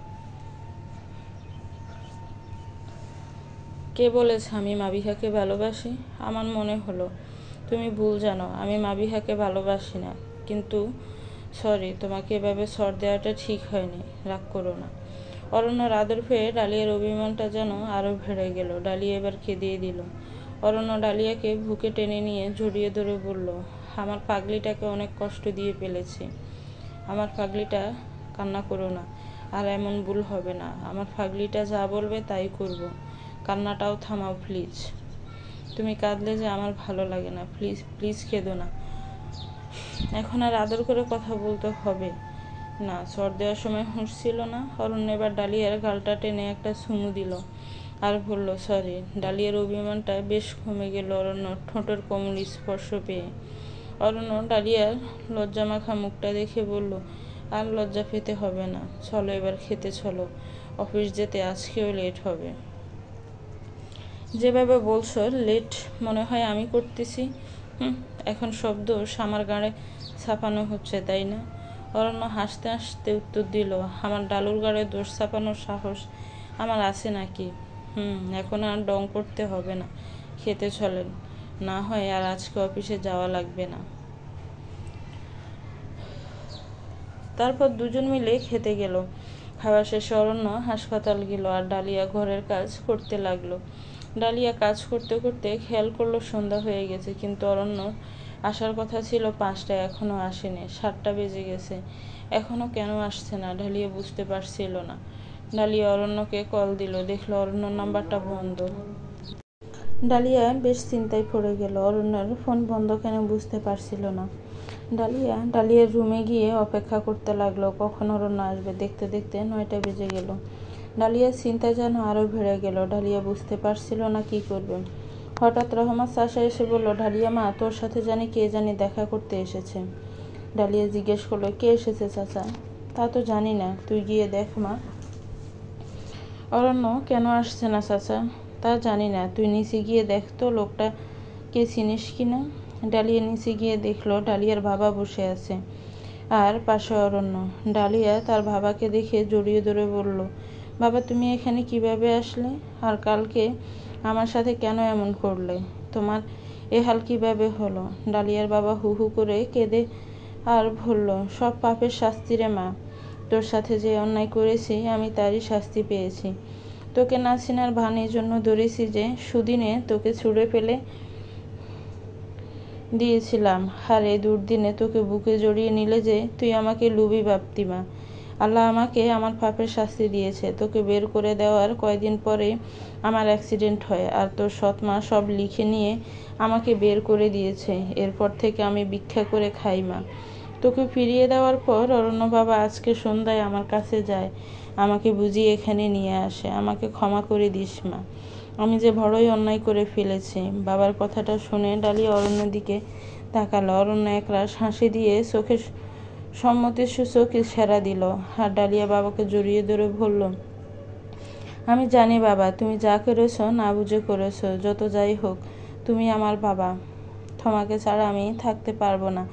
কে বলেছে আমি মাবিহাকে ভালোবাসি? আমার মনে হলো তুমি ভুল জানো। আমি মাবিহাকে ভালোবাসি না। কিন্তু সরি, তোমাকে এভাবে সর দেওয়াটা ঠিক হয়নি, রাগ করো না। অরণ্যর আদর পেয়ে ডালিয়ার অভিমানটা যেন আরও বেড়ে গেল। ডালিয়া এবার কেঁদিয়ে দিল। অরণ্য ডালিয়াকে বুকে টেনে নিয়ে জড়িয়ে ধরে বলল, আমার পাগলিটাকে অনেক কষ্ট দিয়ে ফেলেছি। আমার পাগলিটা, কান্না করো না, আর এমন ভুল হবে না। আমার পাগলিটা যা বলবে তাই করব। কান্নাটাও থামাও প্লিজ। তুমি কাঁদলে যে আমার ভালো লাগে না। প্লিজ প্লিজ কেঁদো না। এখন আর আদর করে কথা বলতে হবে না। সর দেওয়ার সময় হুঁশ ছিল না। অরণ্য এবার ডালিয়ার গালটা টেনে একটা চুমু দিল আর বলল, সরি। ডালিয়ার অভিমানটা বেশ কমে গেল অরণ্যর ঠোঁটের কোমল স্পর্শ পেয়ে। অরণ্য ডালিয়ার লজ্জামাখা মুখটা দেখে বলল, আর লজ্জা পেতে হবে না, চলো এবার খেতে চলো। অফিস যেতে আজকেও লেট হবে। যেভাবে বলছো লেট মনে হয় আমি করতেছি। এখন সব দোষ আমার গাড়ে ছাপানো হচ্ছে, তাই না? অরণ্য হাসতে হাসতে উত্তর দিল, আমার ডালুর গাড়ে দোষ ছাপানোর সাহস আমার আছে নাকি? এখন আর ডং করতে হবে না, খেতে চলেন। না হয় আর আজকে অফিসে যাওয়া লাগবে না। তারপর দুজন মিলে খেতে গেল। খাওয়া শেষে অরণ্য হাসপাতাল গেল আর ডালিয়া ঘরের কাজ করতে লাগলো। ডালিয়া কাজ করতে করতে খেয়াল করলো সন্ধ্যা হয়ে গেছে, কিন্তু অরণ্য আসার কথা ছিল 5টায়, এখনো আসেনি। 7টা বেজে গেছে, এখনো কেন আসছে না ডালিয়া বুঝতে পারছিল না। ডালিয়া অরণ্যকে কল দিল, দেখলো অরণ্যর নাম্বারটা বন্ধ। ডালিয়া বেশ চিন্তায় পড়ে গেল, অরণ্যর ফোন বন্ধ কেন বুঝতে পারছিল না। ডালিয়ার রুমে গিয়ে অপেক্ষা করতে লাগলো কখন অরণ্য আসবে। দেখতে দেখতে 9টা বেজে গেল। ডালিয়ার চিন্তা যেন আরও বেড়ে গেল। ডালিয়া বুঝতে পারছিল না কি করবে। হঠাৎ রহমত চাচা এসে বলল, ডালিয়া মা, তোর সাথে কে জানি দেখা করতে এসেছে। ডালিয়া জিজ্ঞেস করলো, কে এসেছে চাচা? তা তো জানি না, তুই গিয়ে দেখ মা। অরণ্য, কেন আসছে না চাচা? তা জানি না, তুই নিচে গিয়ে দেখ তো লোকটা কে চিনিস কিনা। ডালিয়া নিচে গিয়ে দেখলো ডালিয়ার বাবা বসে আছে আর পাশে অরণ্য। ডালিয়া তার বাবাকে দেখে জড়িয়ে ধরে বলল, বাবা, তুমি এখানে কিভাবে আসলে? আর কালকে আমার সাথে কেন এমন করলে? তোমার এ হাল কিভাবে হলো? ডালিয়ার বাবা হু হু করে কেঁদে আর বলল, সব পাপের শাস্তি রে মা। তোর সাথে যে অন্যায় করেছি আমি তারই শাস্তি পেয়েছি। তোকে না চিনার ভান এই জন্য ধরেছি যে সুদিনে তোকে ছুঁড়ে ফেলে দিয়েছিলাম, আর এই দুর্দিনে তোকে বুকে জড়িয়ে নিলে যে তুই আমাকে লুবি ভাবতি মা। আল্লাহ আমাকে আমার পাপের শাস্তি দিয়েছে। তোকে বের করে দেওয়ার কয়দিন পরে আমার অ্যাক্সিডেন্ট হয়, আর তোর সৎ মা সব লিখে নিয়ে আমাকে বের করে দিয়েছে। এরপর থেকে আমি ভিক্ষা করে খাই মা। তোকে ফিরিয়ে দেওয়ার পর অরণ্য বাবা আজকে সন্ধ্যায় আমার কাছে যায়, আমাকে বুঝিয়ে এখানে নিয়ে আসে। আমাকে ক্ষমা করে দিস মা, আমি যে বড়ই অন্যায় করে ফেলেছি। বাবার কথাটা শুনে ডালিয়া অরণ্যের দিকে তাকালো। অরণ্য একরাশ হাসি দিয়ে চোখের সম্মতির সূচক ইশারা দিল, আর ডালিয়া বাবাকে জড়িয়ে ধরে বলল, আমি জানি বাবা, তুমি যা করেছো না বুঝে করেছো। যত যাই হোক, তুমি আমার বাবা। তোমাকে ছাড়া আমি থাকতে পারবো না।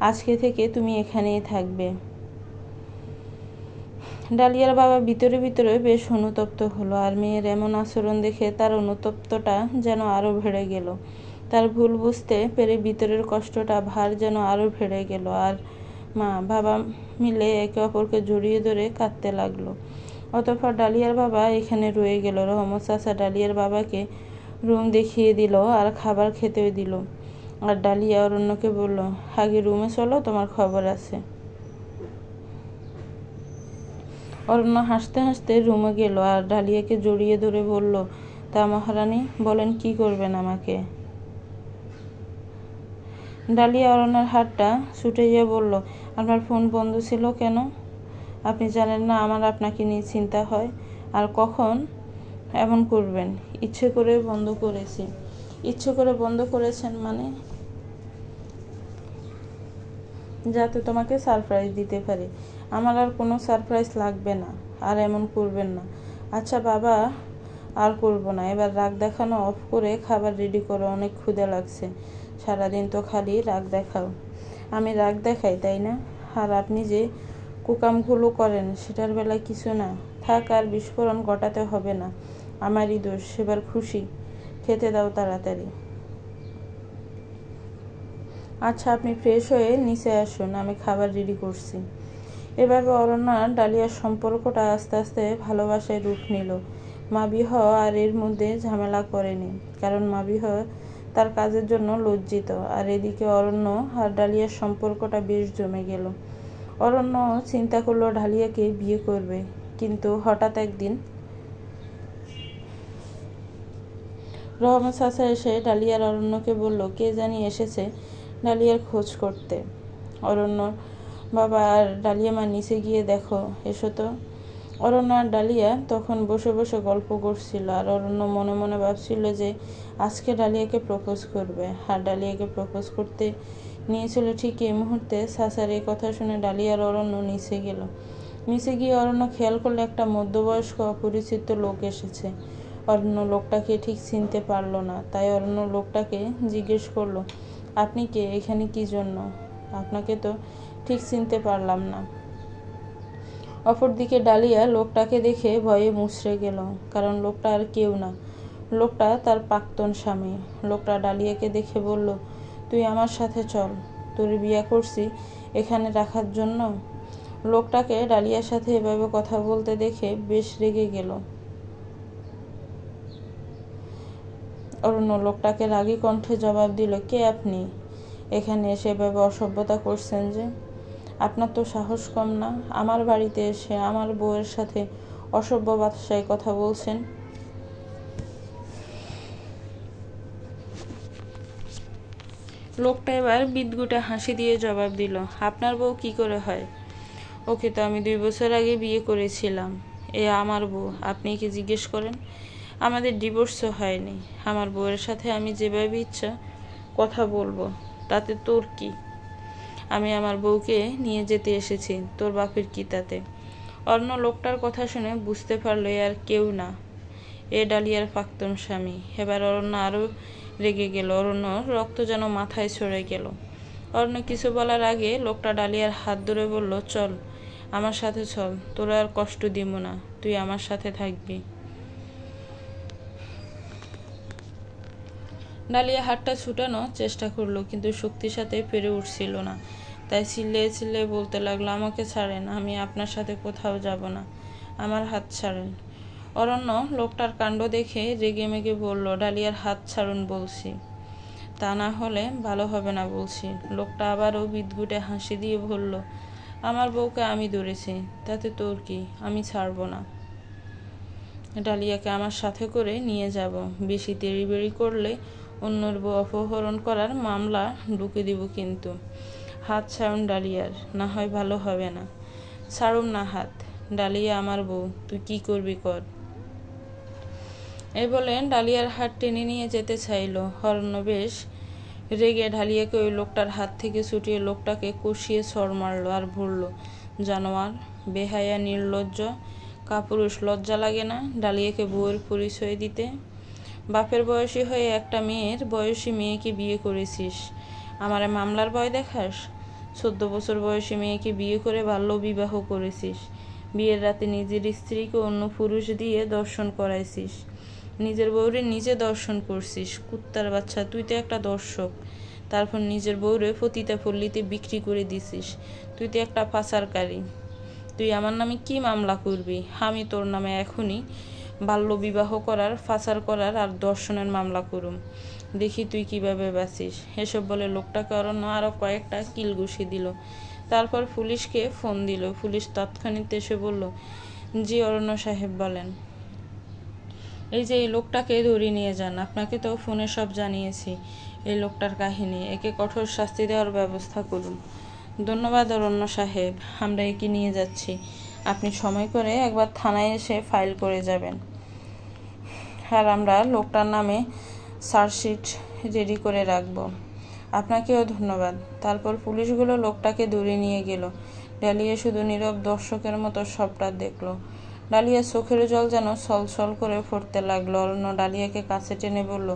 আজকে থেকে তুমি এখানেই থাকবে। ডালিয়ার বাবা ভিতরে ভিতরে বেশ অনুতপ্ত হলো, আর মেয়ের এমন আচরণ দেখে তার অনুতপ্তটা যেন আরো বেড়ে গেল। তার ভুল বুঝতে পেরে ভিতরের কষ্টটা ভার যেন আরো বেড়ে গেল। আর মা বাবা মিলে একে অপরকে জড়িয়ে ধরে কাঁদতে লাগলো। অতঃপর ডালিয়ার বাবা এখানে রয়ে গেল। রহমত চাচা ডালিয়ার বাবাকে রুম দেখিয়ে দিল আর খাবার খেতেও দিল। আর ডালিয়া অরণ্যকে বলল, আগে রুমে চলো, তোমার খবর আছে। অরণ্য হাসতে হাসতে রুমে গেল আর ডালিয়াকে জড়িয়ে ধরে বলল, তা মহারানী বলেন, কি করবেন আমাকে? ডালিয়া অরণ্যের হাতটা ছুটাইয়া বলল, আপনার ফোন বন্ধ ছিল কেন? আপনি জানেন না আমার আপনাকে নিয়ে চিন্তা হয়? আর কখন এমন করবেন? ইচ্ছে করে বন্ধ করেছি। ইচ্ছে করে বন্ধ করেছেন মানে? যাতে তোমাকে সারপ্রাইজ দিতে পারি। আমার আর কোনো সারপ্রাইজ লাগবে না, আর এমন করবেন না। আচ্ছা বাবা, আর করব না। এবার রাগ দেখানো অফ করে খাবার রেডি করো, অনেক ক্ষুধা লাগছে। সারাদিন তো খালি রাগ দেখাও। আমি রাগ দেখাই তাই না? আর আপনি যে কুকামগুলো করেন সেটার বেলায় কিছু না। থাক, আর বিস্ফোরণ ঘটাতে হবে না, আমারই দোষ। এবার খুশি? খেতে দাও তাড়াতাড়ি। আচ্ছা, আপনি ফ্রেশ হয়ে নিচে আসুন, আমি খাবার রেডি করছি। এভাবে অরণ্য আর ডালিয়ার সম্পর্কটা আস্তে আস্তে ভালোবাসায় রূপ নিল। মাবিহ আর এর মধ্যে ঝামেলা করেনি, কারণ মাবিহ তার কাজের জন্য লজ্জিত। আর এদিকে অরণ্য আর ডালিয়ার সম্পর্কটা বেশ জমে গেল। অরণ্য চিন্তা করলো ডালিয়াকে বিয়ে করবে, কিন্তু হঠাৎ একদিন রহমত চাচা এসে ডালিয়ার অরণ্যকে বলল, কে জানি এসেছে ডালিয়ার খোঁজ করতে। অরণ্য বাবা আর ডালিয়া মা নিচে গিয়ে দেখো, এসো তো। অরণ্য আর ডালিয়া তখন বসে বসে গল্প করছিল, আর অরণ্য মনে মনে ভাবছিল যে আজকে ডালিয়াকে প্রপোজ করবে। আর ডালিয়াকে প্রপোজ করতে নিয়েছিল ঠিক এই মুহূর্তে চাচার এই কথা শুনে ডালিয়া আর অরণ্য নিচে গেল। নিচে গিয়ে অরণ্য খেয়াল করলে একটা মধ্যবয়স্ক অপরিচিত লোক এসেছে। অরণ্য লোকটাকে ঠিক চিনতে পারলো না, তাই অরণ্য লোকটাকে জিজ্ঞেস করলো, আপনি কে? এখানে কি জন্য? আপনাকে তো ঠিক চিনতে পারলাম না। অপরদিকে ডালিয়া লোকটাকে দেখে ভয়ে মুচড়ে গেল, কারণ লোকটা আর কেউ না, লোকটা তার প্রাক্তন স্বামী। লোকটা ডালিয়াকে দেখে বলল, তুই আমার সাথে চল, তোর বিয়ে করছি এখানে রাখার জন্য? লোকটাকে ডালিয়ার সাথে এভাবে কথা বলতে দেখে বেশ রেগে গেল। অরণ্য লোকটাকে রাগী কণ্ঠে জবাব দিল, কে আপনি? এখানে এসে এভাবে অসভ্যতা করছেন যে? আপনার তো সাহস কম না? আমার বাড়িতে এসে আমার বউয়ের সাথে অসভ্য ভাষায় কথা বলছেন। লোকটা এবার বিদঘুটে হাসি দিয়ে জবাব দিল, আপনার বউ কি করে হয়? ওকে তো আমি 2 বছর আগে বিয়ে করেছিলাম। এ আমার বউ, আপনি কি জিজ্ঞেস করেন? আমাদের ডিভোর্সও হয়নি। আমার বউয়ের সাথে আমি যেভাবে ইচ্ছা কথা বলবো, তাতে তোর কি? আমি আমার বউকে নিয়ে যেতে এসেছি, তোর বাপের কি তাতে? অন্য লোকটার কথা শুনে বুঝতে পারলো এ আর কেউ না, এ ডালিয়ার প্রাক্তন স্বামী। এবার অরণ্য আরও রেগে গেল। অরণ্যর রক্ত যেন মাথায় ছড়ে গেল। অরণ্য কিছু বলার আগে লোকটা ডালিয়ার হাত ধরে বলল, চল আমার সাথে চল, তোরা আর কষ্ট দিব না, তুই আমার সাথে থাকবি। ডালিয়া হাতটা ছুটানোর চেষ্টা করলো, কিন্তু শক্তির সাথে পেরে উঠছিল না। তাই চিল্লিয়ে চিল্লিয়ে বলতে লাগলো, আমাকে ছাড়েন, আমি আপনার সাথে কোথাও যাব না, আমার হাত ছাড়েন। অরণ্য লোকটার কাণ্ড দেখে রেগে মেগে বলল, ডালিয়ার হাত ছাড়ুন বলছি, তা না হলে ভালো হবে না বলছি। লোকটা আবারও বিদঘুটে হাসি দিয়ে বলল, আমার বউকে আমি ধরেছি, তাতে তোর কি? আমি ছাড়বো না। ডালিয়াকে আমার সাথে করে নিয়ে যাব। বেশি তেড়িবেড়ি করলে অন্যর বউ অপহরণ করার মামলা ঢুকে দিব কিন্তু। হাত ছাড়ুন ডালিয়ার, না হয় ভালো হবে না। ছাড়ুন না হাত, ডালিয়া আমার বউ, তুই কি করবি কর। এই বলে ডালিয়ার হাত টেনে নিয়ে যেতে চাইল। অরণ্য বেশ রেগে ডালিয়াকে ওই লোকটার হাত থেকে ছুটিয়ে লোকটাকে কষিয়ে ছড় মারল আর বলল, জানোয়ার, বেহায়া, নির্লজ্জ, কাপুরুষ, লজ্জা লাগে না ডালিয়াকে বউয়ের পরিচয় দিতে? বাপের বয়সী হয়ে একটা মেয়ের বয়সী মেয়েকে বিয়ে করেছিস, আমারে মামলার ভয় দেখাস? 14 বছর বয়সী মেয়েকে বিয়ে করে বাল্য বিবাহ করেছিস। বিয়ের রাতে নিজের স্ত্রীকে অন্য পুরুষ দিয়ে দর্শন করাইছিস। নিজের বউরে নিজে দর্শন করছিস। কুত্তার বাচ্চা, তুই তো একটা দর্শক। তারপর নিজের বউরে পতিতা পল্লীতে বিক্রি করে দিছিস। তুই তো একটা পাচারকারী। তুই আমার নামে কি মামলা করবি? আমি তোর নামে এখনই বাল্য বিবাহ করার, পাচার করার আর দর্শনের মামলা করুম। দেখি তুই কিভাবে বাঁচিস। এসব বলে লোকটাকে অরণ্য আরও কয়েকটা কিল ঘুষি দিল। তারপর পুলিশকে ফোন দিল। পুলিশ তৎক্ষণাৎ এসে বলল, জি অরণ্য সাহেব বলেন। এই যে এই লোকটাকে ধরে নিয়ে যান, আপনাকে তো ফোনে সব জানিয়েছি এই লোকটার কাহিনী, একে কঠোর শাস্তি দেওয়ার ব্যবস্থা করুন। ধন্যবাদ অরণ্য সাহেব, আমরা একে নিয়ে যাচ্ছি। আপনি সময় করে একবার থানায় এসে ফাইল করে যাবেন, আর আমরা লোকটার নামে চার্জশিট রেডি করে রাখব। আপনাকেও ধন্যবাদ। তারপর পুলিশগুলো লোকটাকে দূরে নিয়ে গেল। ডালিয়া শুধু নীরব দর্শকের মতো সবটা দেখলো। ডালিয়ার চোখের জল যেন ছলছল করে ফুটতে লাগলো। অরণ্য ডালিয়াকে কাছে টেনে বলল,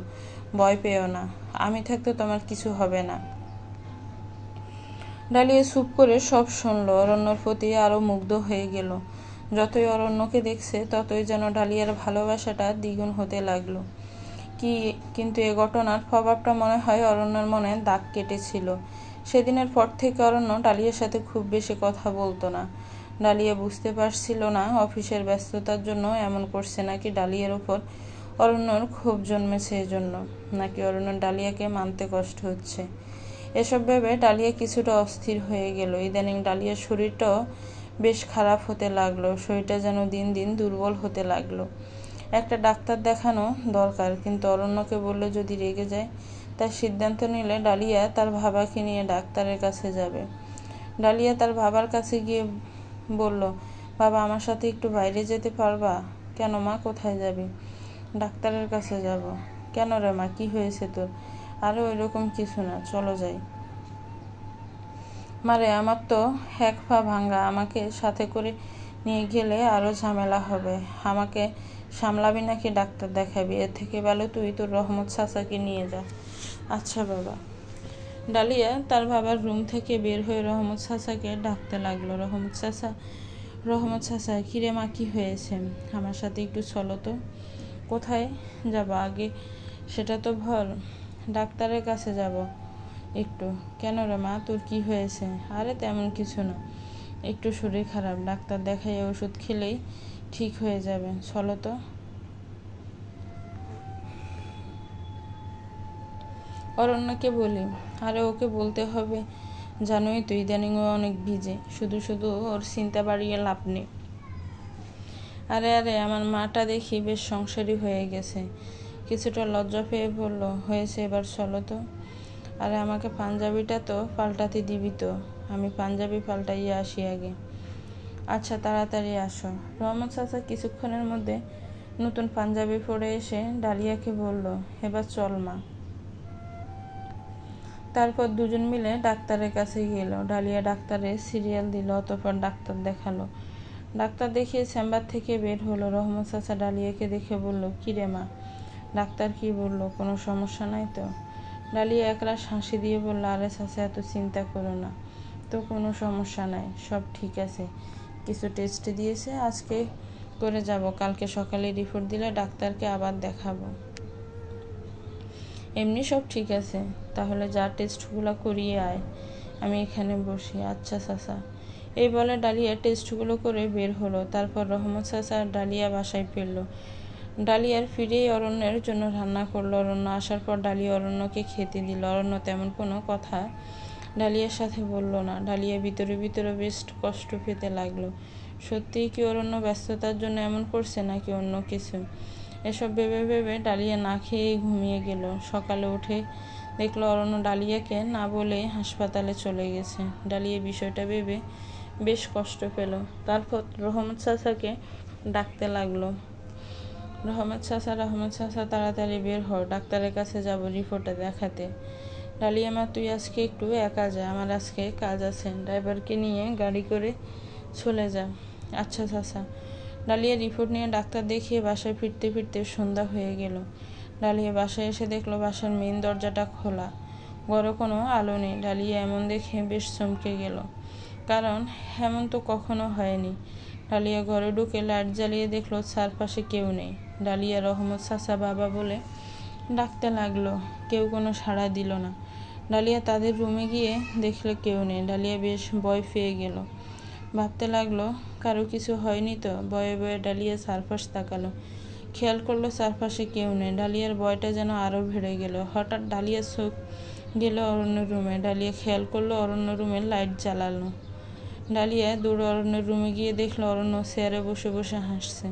ভয় পেও না, আমি থাকতে তোমার কিছু হবে না। ডালিয়া চুপ করে সব শুনল। অরণ্যর প্রতি আরো মুগ্ধ হয়ে গেল। যতই অরণ্যকে দেখছে ততই যেন ডালিয়ার ভালোবাসাটা দ্বিগুণ হতে লাগলো। কিন্তু এ ঘটনার প্রভাবটা মনে হয় অরণ্যর মনে দাগ কেটেছিল। সেদিনের পর থেকে অরণ্য ডালিয়ার সাথে খুব বেশি কথা বলতো না। ডালিয়া বুঝতে পারছিল না অফিসের ব্যস্ততার জন্য এমন করছে, নাকি ডালিয়ার উপর অরণ্যর ক্ষোভ জন্মেছে এজন্য, নাকি অরণ্যর ডালিয়াকে মানতে কষ্ট হচ্ছে। এসব ভেবে ডালিয়া কিছুটা অস্থির হয়ে গেল। ইদানিং ডালিয়ার শরীরটাও বেশ খারাপ হতে লাগলো। শরীরটা যেন দিন দিন দুর্বল হতে লাগলো। একটা ডাক্তার দেখানো দরকার, কিন্তু অরণ্যকে বললে যদি রেগে যায়। তার সিদ্ধান্ত নিলে ডালিয়া তার বাবাকে নিয়ে ডাক্তারের কাছে যাবে। ডালিয়া তার বাবার কাছে গিয়ে বলল, বাবা, আমার সাথে একটু বাইরে যেতে পারবা? কেন মা, কোথায় যাবি? ডাক্তারের কাছে যাব। কেন রে মা, কি হয়েছে তোর? আরে ওইরকম কিছু না, চলো যাই। মারে, আমার তো এক পা ভাঙা, আমাকে সাথে করে নিয়ে গেলে আরো ঝামেলা হবে। আমাকে সামলাবি নাকি ডাক্তার দেখাবি? এর থেকে ভালো তুই তোর রহমত চাচাকে নিয়ে যা। আচ্ছা বাবা। ডালিয়া তার বাবার রুম থেকে বের হয়ে রহমত চাচাকে ডাকতে লাগলো। রহমত চাচা, কিরে মা, কি হয়েছে? আমার সাথে একটু চলো তো। কোথায় যাব আগে সেটা তো বল। ডাক্তারের কাছে যাব একটু। কেন রে মা, তোর কি হয়েছে? আরে তেমন কিছু না, একটু শরীর খারাপ, ডাক্তার দেখাই ওষুধ খেলেই ঠিক হয়ে যাবে, চলো তো। অরণ্যকে বলি, আরে ওকে বলতে হবে, জানোই তো ইদানিং ও অনেক ভিজে, শুধু শুধু ওর চিন্তা বাড়িয়ে লাভ নেই। আরে আরে আমার মাটা দেখি বেশ সংসারী হয়ে গেছে। কিছুটা লজ্জা পেয়ে বলল, হয়েছে, এবার চলো তো। আরে আমাকে পাঞ্জাবিটা তো পাল্টাতে দিবি তো, আমি পাঞ্জাবি পাল্টাইয়ে আসি আগে। আচ্ছা তাড়াতাড়ি আসো। রহমত চাচা কিছুক্ষণের মধ্যে নতুন পাঞ্জাবি পরে এসে ডালিয়াকে বলল, এবার চল মা। তারপর দুজন মিলে ডাক্তারের কাছে গেল। ডালিয়া ডাক্তারের সিরিয়াল দিল, অতঃপর ডাক্তার দেখালো। ডাক্তার দেখিয়ে চেম্বার থেকে বের হলো। রহমত চাচা ডালিয়াকে দেখে বলল, কি রে মা, ডাক্তার কি বললো, কোনো সমস্যা নাই তো? ডালিয়া একরাশ হাসি দিয়ে বলল, আরে চাচা এত চিন্তা করো না তো, কোনো সমস্যা নাই, সব ঠিক আছে। কিছু টেস্ট দিয়েছে, আজকে করে যাব, কালকে সকালে রিপোর্ট দিলে ডাক্তারকে আবার দেখাবো। এমনি সব ঠিক আছে, তাহলে যা টেস্টগুলো করিয়ে আয়, আমি এখানে বসি। আচ্ছা চাচা। এই বলে ডালিয়া টেস্টগুলো করে বের হলো। তারপর রহমত চাচা ডালিয়া বাসায় ফিরল। ডালিয়ার ফিরেই অরণ্যের জন্য রান্না করলো। অরণ্য আসার পর ডালিয়া অরণ্যকে খেতে দিল। অরণ্য তেমন কোনো কথা ডালিয়ার সাথে বলল না। ডালিয়া ভিতরে ভিতরে বেশ কষ্ট পেতে লাগলো। সত্যিই কি অরণ্য ব্যস্ততার জন্য এমন করছে, নাকি অন্য কিছু? এসব ভেবে ভেবে ডালিয়া না খেয়েই ঘুমিয়ে গেল। সকালে উঠে দেখলো অরণ্য ডালিয়াকে না বলে হাসপাতালে চলে গেছে। ডালিয়া বিষয়টা ভেবে বেশ কষ্ট পেল। তারপর রহমত চাচাকে ডাকতে লাগলো, রহমত চাচা তাড়াতাড়ি বের হও, ডাক্তারের কাছে যাব রিপোর্টটা দেখাতে। ডালিয়া মা, তুই আজকে একটু একা যা, আমার আজকে কাজ আছে, ড্রাইভারকে নিয়ে গাড়ি করে চলে যা। আচ্ছা চাচা। ডালিয়া রিপোর্ট নিয়ে ডাক্তার দেখিয়ে বাসায় ফিরতে ফিরতে সন্ধ্যা হয়ে গেল। ডালিয়া বাসায় এসে দেখলো বাসার মেইন দরজাটা খোলা, ঘরে কোনো আলো নেই। ডালিয়া এমন দেখে বেশ চমকে গেল, কারণ এমন তো কখনো হয়নি। ডালিয়া ঘরে ঢুকে লাইট জ্বালিয়ে দেখলো চারপাশে কেউ নেই। ডালিয়া রহমত চাচা বাবা বলে ডাকতে লাগলো, কেউ কোনো সাড়া দিল না। ডালিয়া তাদের রুমে গিয়ে দেখলো কেউ নেই। ডালিয়া বেশ ভয় পেয়ে গেল, ভাবতে লাগলো কারো কিছু হয়নি তো। ভয়ে ভয়ে ডালিয়া চারপাশ তাকালো, খেয়াল করলো চারপাশে কেউ নেই। ডালিয়ার ভয়টা যেন আরো বেড়ে গেল। হঠাৎ ডালিয়ার চোখ গেল অরণ্য রুমে। ডালিয়া খেয়াল করলো অরণ্য রুমে লাইট জ্বালানো। ডালিয়া দৌড়ে অরণ্যের রুমে গিয়ে দেখলো অরণ্য চেয়ারে বসে বসে হাসছে।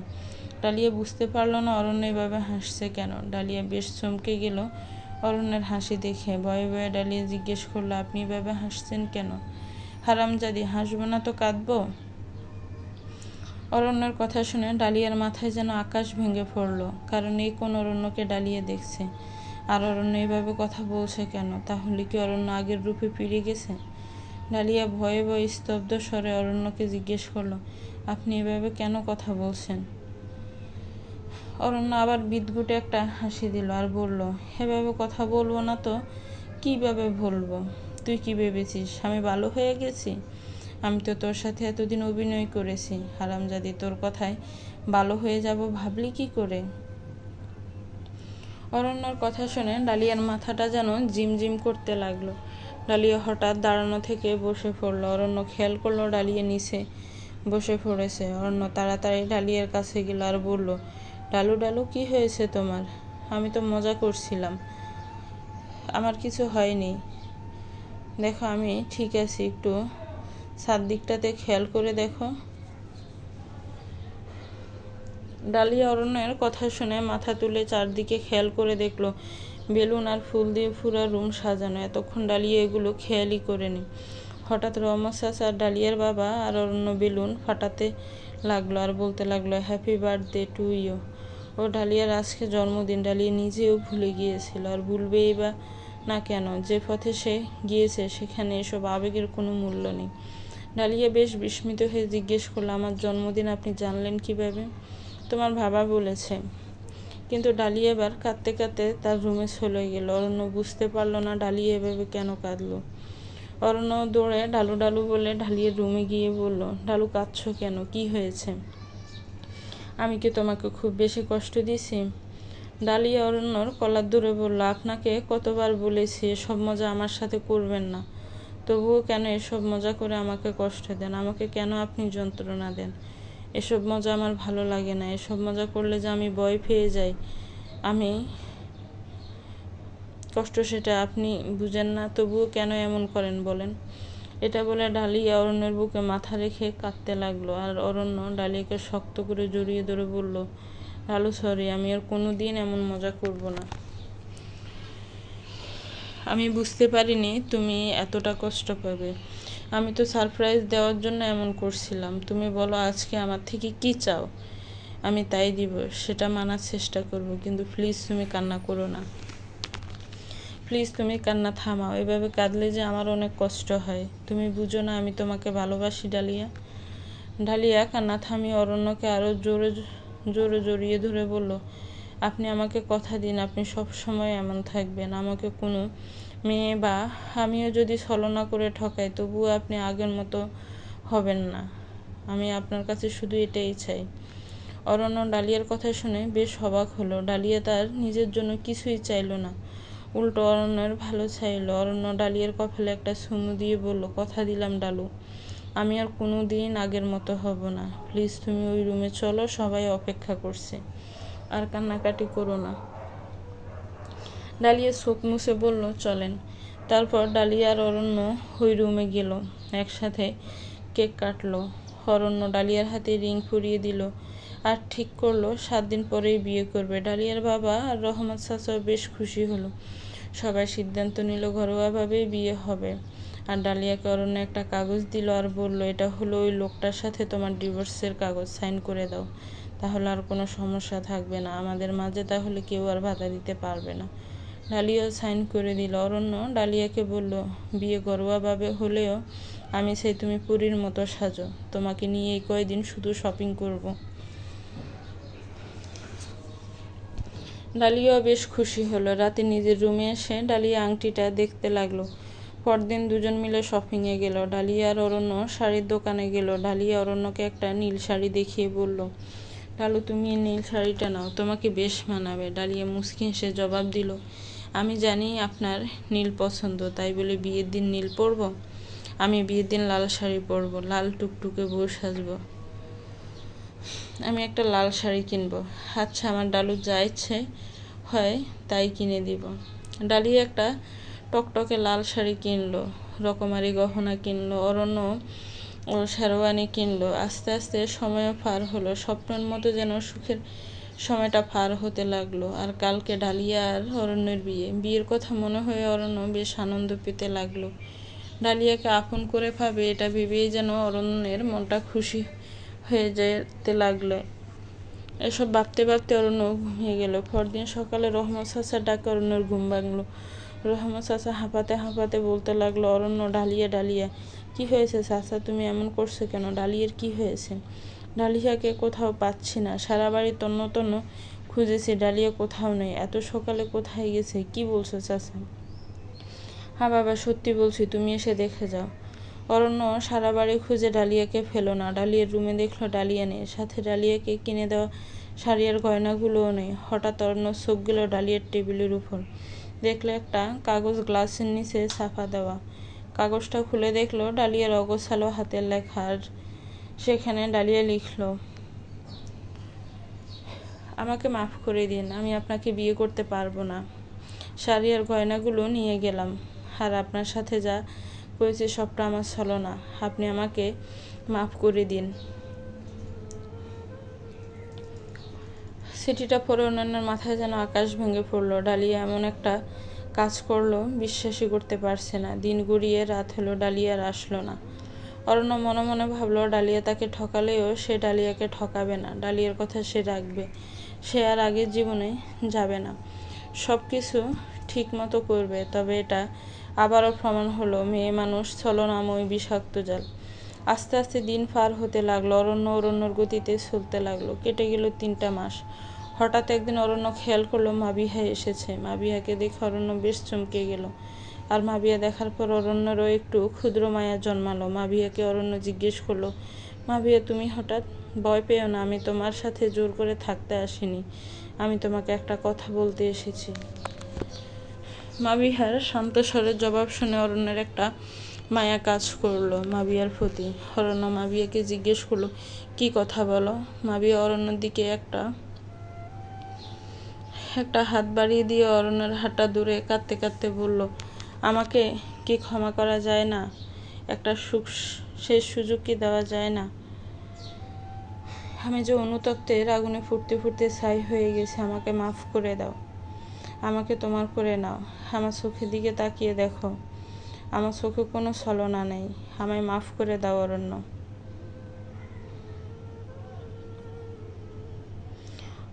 ডালিয়া বুঝতে পারলো না অরণ্য এভাবে হাসছে কেন। ডালিয়া বেশ চমকে গেল অরণ্যের হাসি দেখে। ভয়ে ভয়ে ডালিয়া জিজ্ঞেস করলো, আপনি এভাবে হাসছেন কেন? হারামজাদি, হাসবো না তো কাঁদবো? অরণ্যের কথা শুনে ডালিয়ার মাথায় যেন আকাশ ভেঙে পড়লো, কারণ এই কোন অরণ্যকে ডালিয়া দেখছে, আর অরণ্য এভাবে কথা বলছে কেন? তাহলে কি অরণ্য আগের রূপে ফিরে গেছে? ডালিয়া ভয়ে ভয়ে স্তব্ধ স্বরে অরণ্যকে জিজ্ঞেস করলো, আপনি এভাবে কেন কথা বলছেন? অরণ্য আবার বিদঘুটে একটা হাসি দিল আর বলল, এভাবে কথা বলবো না তো কিভাবে বলবো? তুই কি ভেবেছিস আমি ভালো হয়ে গেছি? আমি তো তোর সাথে এতদিন অভিনয় করেছি, হারামজাদি, তোর কথায় ভালো হয়ে যাব ভাবলি কি করে? অরণ্যর কথা শুনে ডালিয়ার মাথাটা যেন জিমজিম করতে লাগলো। ডালিয়া হঠাৎ দাঁড়ানো থেকে বসে পড়লো। অরণ্য খেয়াল করলো ডালিয়া নিচে বসে পড়েছে। অরণ্য তাড়াতাড়ি ডালিয়ার কাছে গেল আর বলল, ডালু ডালু, কি হয়েছে তোমার? আমি তো মজা করছিলাম, আমার কিছু হয়নি, দেখো আমি ঠিক আছি, একটু ছাদ দিকটাতে খেয়াল করে দেখো। ডালিয়া অরণ্যের কথা শুনে মাথা তুলে চারদিকে খেয়াল করে দেখলো বেলুন আর ফুল দিয়ে পুরো রুম সাজানো। এতক্ষণ ডালিয়া এগুলো খেয়ালই করেনি। হঠাৎ রহমত চাচা আর ডালিয়ার বাবা আর অরণ্য বেলুন ফাটাতে লাগলো আর বলতে লাগলো, হ্যাপি বার্থডে টু ইউ। ও ডালিয়ার আজকে জন্মদিন। ডালিয়া নিজেও ভুলে গিয়েছিল, আর ভুলবেই বা না কেন? যে পথে সে গিয়েছে সেখানে এসব আবেগের কোনো মূল্য নেই। ডালিয়া বেশ বিস্মিত হয়ে জিজ্ঞেস করলো, আমার জন্মদিন আপনি জানলেন কিভাবে? তোমার বাবা বলেছে। কিন্তু ডালিয়া এবার কাঁদতে কাঁদতে তার রুমে চলে গেল। অরণ্য বুঝতে পারলো না ডালিয়া এভাবে কেন কাঁদলো। অরণ্য দৌড়ে ডালু ডালু বলে ডালিয়ার রুমে গিয়ে বলল, ডালু কাঁদছো কেন, কি হয়েছে? আমি কি তোমাকে খুব বেশি কষ্ট দিয়েছি? ডালিয়া অরণ্যর কলার ধরে বলল, আপনাকে কতবার বলেছি এসব মজা আমার সাথে করবেন না, তবুও কেন এসব মজা করে আমাকে কষ্ট দেন? আমাকে কেন আপনি যন্ত্রণা দেন? এসব মজা আমার ভালো লাগে না। এসব মজা করলে যে আমি ভয় পেয়ে যাই, আমি কষ্ট, সেটা আপনি বুঝেন না। তবুও কেন এমন করেন বলেন? এটা বলে ডালিয়া অরণ্যের বুকে মাথা রেখে কাঁদতে লাগলো। আর অরণ্য ডালিয়াকে শক্ত করে জড়িয়ে ধরে বলল, লালু সরি, আমি আর কোনো দিন এমন মজা করব না। আমি বুঝতে পারিনি তুমি এতটা কষ্ট পাবে। আমি তো সারপ্রাইজ দেওয়ার জন্য এমন করছিলাম। তুমি বলো আজকে আমার থেকে কি চাও, আমি তাই দিব। সেটা মানার চেষ্টা করব, কিন্তু প্লিজ তুমি কান্না করো না। প্লিজ তুমি কান্না থামাও। এভাবে কাঁদলে যে আমার অনেক কষ্ট হয়। তুমি বুঝো না আমি তোমাকে ভালোবাসি ডালিয়া। ডালিয়া কান্না থামিয়ে অরণ্যকে আরও জোরে জোরে জড়িয়ে ধরে বলল, আপনি আমাকে কথা দিন, আপনি সব সময় এমন থাকবেন। আমাকে কোনো মেয়ে বা আমিও যদি ছলনা করে ঠকাই, তবুও আপনি আগের মতো হবেন না। আমি আপনার কাছে শুধু এটাই চাই। অরণ্য ডালিয়ার কথা শুনে বেশ অবাক হলো। ডালিয়া তার নিজের জন্য কিছুই চাইল না, উল্টো অরণ্যের ভালো চাইল। অরণ্য ডালিয়ার কপালে একটা চুমু দিয়ে বলল, কথা দিলাম ডালু, আমি আর কোনো দিন আগের মতো হব না। প্লিজ তুমি ওই রুমে চলো, সবাই অপেক্ষা করছে। আর কান্নাকাটি করো না। ডালিয়া চোখ মুছে বলল, চলেন। তারপর ডালিয়া আর অরণ্য ওই রুমে গেল। একসাথে কেক কাটলো। অরণ্য ডালিয়ার হাতে রিং পরিয়ে দিল আর ঠিক করলো 7 দিন পরেই বিয়ে করবে। ডালিয়ার বাবা আর রহমত চাচাও বেশ খুশি হলো। সবাই সিদ্ধান্ত নিল ঘরোয়াভাবেই বিয়ে হবে। আর ডালিয়াকে অরণ্য একটা কাগজ দিল আর বলল, এটা হলো ওই লোকটার সাথে তোমার ডিভোর্সের কাগজ, সাইন করে দাও, তাহলে আর কোনো সমস্যা থাকবে না আমাদের মাঝে, তাহলে কেউ আর বাধা দিতে পারবে না। ডালিয়াও সাইন করে দিল। অরণ্য ডালিয়াকে বলল, বিয়ে ঘরোয়াভাবে হলেও আমি চাই তুমি পুরীর মতো সাজো, তোমাকে নিয়ে এই কয়দিন শুধু শপিং করব। ডালিয়াও বেশ খুশি হলো। রাতে নিজের রুমে এসে ডালিয়া আংটিটা দেখতে লাগলো। পরদিন দুজন মিলে শপিংয়ে গেল। ডালিয়া আর অরণ্য শাড়ির দোকানে গেল। ডালিয়া অরণ্যকে একটা নীল শাড়ি দেখিয়ে বলল, লালু তুমি এই নীল শাড়িটা নাও, তোমাকে বেশ মানাবে। ডালিয়া মুচকি হেসে জবাব দিল, আমি জানি আপনার নীল পছন্দ, তাই বলে বিয়ের দিন নীল পরব? আমি বিয়ের দিন লাল শাড়ি পরব, লাল টুকটুকে বউ সাজবো। আমি একটা লাল শাড়ি কিনবো। আচ্ছা, আমার ডালু যা ইচ্ছে হয় তাই কিনে দিব। ডালিয়া একটা টকটকে লাল শাড়ি কিনলো, রকমারি গহনা কিনলো। অরণ্য ও শেরওয়ানি কিনলো। আস্তে আস্তে সময়ও পার হলো। স্বপ্নের মতো যেন সুখের সময়টা পার হতে লাগলো। আর কালকে ডালিয়া আর অরণ্যের বিয়ের কথা মনে হয়ে অরণ্য বেশ আনন্দ পেতে লাগলো। ডালিয়াকে আপন করে পাবে এটা ভেবেই যেন অরণ্যের মনটা খুশি হয়ে যেতে লাগলো। এসব ভাবতে ভাবতে অরণ্য ঘুমিয়ে গেল। পরদিন সকালে রহমত চাচার ডাকে অরণ্যের ঘুম ভাঙলো। রহমত চাচা হাঁপাতে হাঁপাতে বলতে লাগলো, অরণ্য, ডালিয়া ডালিয়া। কি হয়েছে চাচা, তুমি এমন করছো কেন? ডালিয়ার কি হয়েছে? ডালিয়াকে কোথাও পাচ্ছি না, সারা বাড়ি তন্ন তন্ন খুঁজেছি, ডালিয়া কোথাও নেই। এত সকালে কোথায় গেছে? কি বলছো চাচা? হ্যাঁ বাবা, সত্যি বলছি, তুমি এসে দেখে যাও। অরণ্য সারা বাড়ি খুঁজে ডালিয়াকে ফেলো না। ডালিয়ার রুমে দেখলো ডালিয়া নেই, সাথে ডালিয়াকে কিনে দেওয়া শাড়ি আর গয়নাগুলোও নেই। হঠাৎ অরণ্য চোখ গেল ডালিয়ার টেবিলের উপর। দেখলো একটা কাগজ গ্লাসের নিচে ছাপা দেওয়া। কাগজটা খুলে দেখলো ডালিয়ার অগোছালো হাতের লেখা। আর সেখানে ডালিয়া লিখলো, আমাকে মাফ করে দিন, আমি আপনাকে বিয়ে করতে পারবো না। শাড়ি আর গয়নাগুলো নিয়ে গেলাম, আর আপনার সাথে যা করেছি সবটা আমার ছলনা, আপনি আমাকে মাফ করে দিন। চিঠিটা পড়ে অন্যান্যের মাথায় যেন আকাশ ভেঙে পড়লো। ডালিয়া এমন একটা কাজ করলো বিশ্বাসই করতে পারছে না। দিন গড়িয়ে রাত হলো, ডালিয়া আর আসলো না। অরণ্য মনে মনে ভাবলো, ডালিয়া তাকে ঠকালেও সে ডালিয়াকে ঠকাবে না। ডালিয়ার কথা সে রাখবে। সে আর আগের জীবনে যাবে না, সব কিছু ঠিক মতো করবে। তবে এটা আবারও প্রমাণ হলো মেয়ে মানুষ ছলনাময় বিষাক্ত জাল। আস্তে আস্তে দিন পার হতে লাগলো। অরণ্য অরণ্যর গতিতে চলতে লাগলো। কেটে গেল 3টা মাস। হঠাৎ একদিন অরণ্য খেয়াল করলো মাবিহা এসেছে। মাবিহাকে দেখে অরণ্য বেশ চমকে গেল। আর মাবিয়া দেখার পর অরণ্যেরও একটু ক্ষুদ্র মায়া জন্মালো। মাবিয়াকে অরণ্য জিজ্ঞেস করলো, মাবিয়া তুমি হঠাৎ? ভয় পেও না, আমি তোমার সাথে জোর করে থাকতে আসিনি, আমি তোমাকে একটা কথা বলতে এসেছি। মাবিহার শান্ত স্বরের জবাব শুনে অরণ্যের একটা মায়া কাজ করলো মাবিয়ার প্রতি। অরণ্য মাবিয়াকে জিজ্ঞেস করলো, কি কথা বলো। মাবিয়া অরণ্যর দিকে একটা হাত বাড়িয়ে দিয়ে অরণ্যের হাতটা দূরে কাঁদতে কাঁদতে বলল, আমাকে কি ক্ষমা করা যায় না? একটা শেষ সুযোগ কি দেওয়া যায় না? আমি যে অনুতপ্তের আগুনে ফুটতে ফুটতে ছাই হয়ে গেছি, আমাকে মাফ করে দাও। আমাকে তোমার করে নাও। আমার চোখের দিকে তাকিয়ে দেখো, আমার চোখে কোনো ছলনা নেই। আমায় মাফ করে দাও অরণ্য।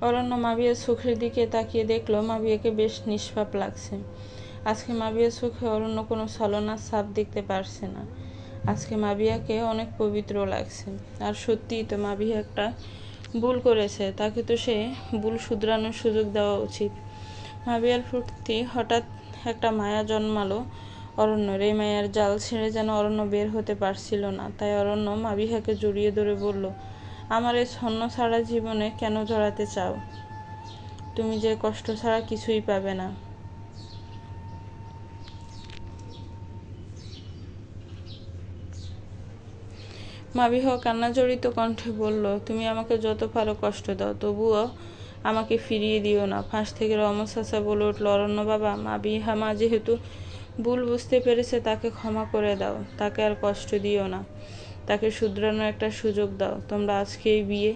অরণ্য মাবিয়ার চোখের দিকে তাকিয়ে দেখলো মাবিয়াকে বেশ নিষ্পাপ লাগছে। আজকে মাবিয়ার চোখে অরণ্য কোনো ছলনার ছাপ দেখতে পারছে না। আজকে মাবিয়াকে অনেক পবিত্র লাগছে। আর সত্যিই তো মাবিয়া একটা ভুল করেছে, তাকে তো সে ভুল শুধরানোর সুযোগ দেওয়া উচিত। মাবিয়ার প্রতি হঠাৎ একটা মায়া জন্মালো অরণ্যর। এই মায়ার জাল ছেড়ে যেন অরণ্য বের হতে পারছিল না। তাই অরণ্য মাবিহাকে জড়িয়ে ধরে বলল, আমার এই ছন্ন ছাড়া জীবনে কেন জড়াতে চাও? তুমি যে কষ্ট ছাড়া কিছুই পাবে না। মাবিহা কান্না জড়িত কণ্ঠে বলল, তুমি আমাকে যত পারো কষ্ট দাও, তবুও আমাকে ফিরিয়ে দিও না। ফাঁস থেকে রমেশ চাচা বলে উঠল, অরণ্য বাবা, মাবিহা মা যেহেতু ভুল বুঝতে পেরেছে, তাকে ক্ষমা করে দাও। তাকে আর কষ্ট দিও না। তাকে শুধরানোর একটা সুযোগ দাও। তোমরা আজকেই বিয়ে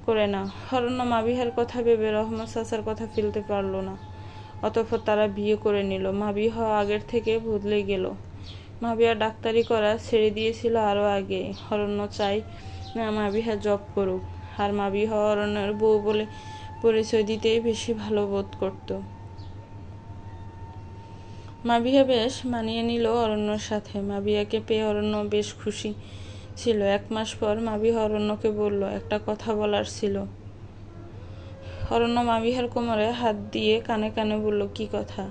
করে নাও। অরণ্য মাবিহার কথা ভেবে রহমত চাচার কথা ফেলতে পারল না। অতঃপর তারা বিয়ে করে নিল। মাবিহা আগের থেকে বদলে গেল। মাবিয়া ডাক্তারি করা ছেড়ে দিয়েছিল আরও আগে। অরণ্য চাই মাবিহা জব করুক, আর মাবিহা অরণ্যের বউ বলে পরিচয় দিতেই বেশি ভালো বোধ করত। মাবিহা বেশ মানিয়ে নিল অরণ্যর সাথে। মাবিয়াকে পেয়ে অরণ্য বেশ খুশি ছিল। 1 মাস পর মাবিহা অরণ্যকে বলল, একটা কথা বলার ছিল। অরণ্য মাবিহার কোমরে হাত দিয়ে কানে কানে বলল, কি কথা?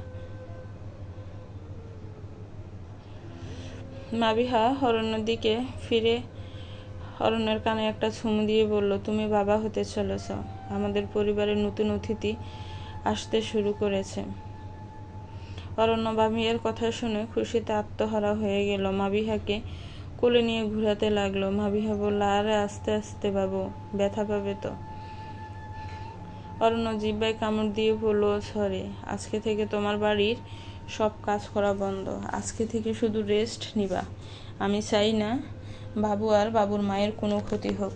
মাবিহা অরণ্যের দিকে ফিরে অরণ্যের কানে একটা চুমু দিয়ে বলল, তুমি বাবা হতে চলেছ। আমাদের পরিবারের নতুন অতিথি আসতে শুরু করেছে। অরণ্য মাবিহার কথা শুনে খুশিতে আত্মহারা হয়ে গেল। মাবিহাকে কোলে নিয়ে ঘুরাতে লাগলো। মাবিহা বলল, আরে আস্তে আস্তে বাবু, ব্যথা পাবে তো। অরণ্য জিহ্বায় কামড় দিয়ে বলল, সরি, আজকে থেকে তোমার বাড়ির সব কাজ করা বন্ধ। আজকে থেকে শুধু রেস্ট নিবা। আমি চাই না বাবু আর বাবুর মায়ের কোনো ক্ষতি হোক।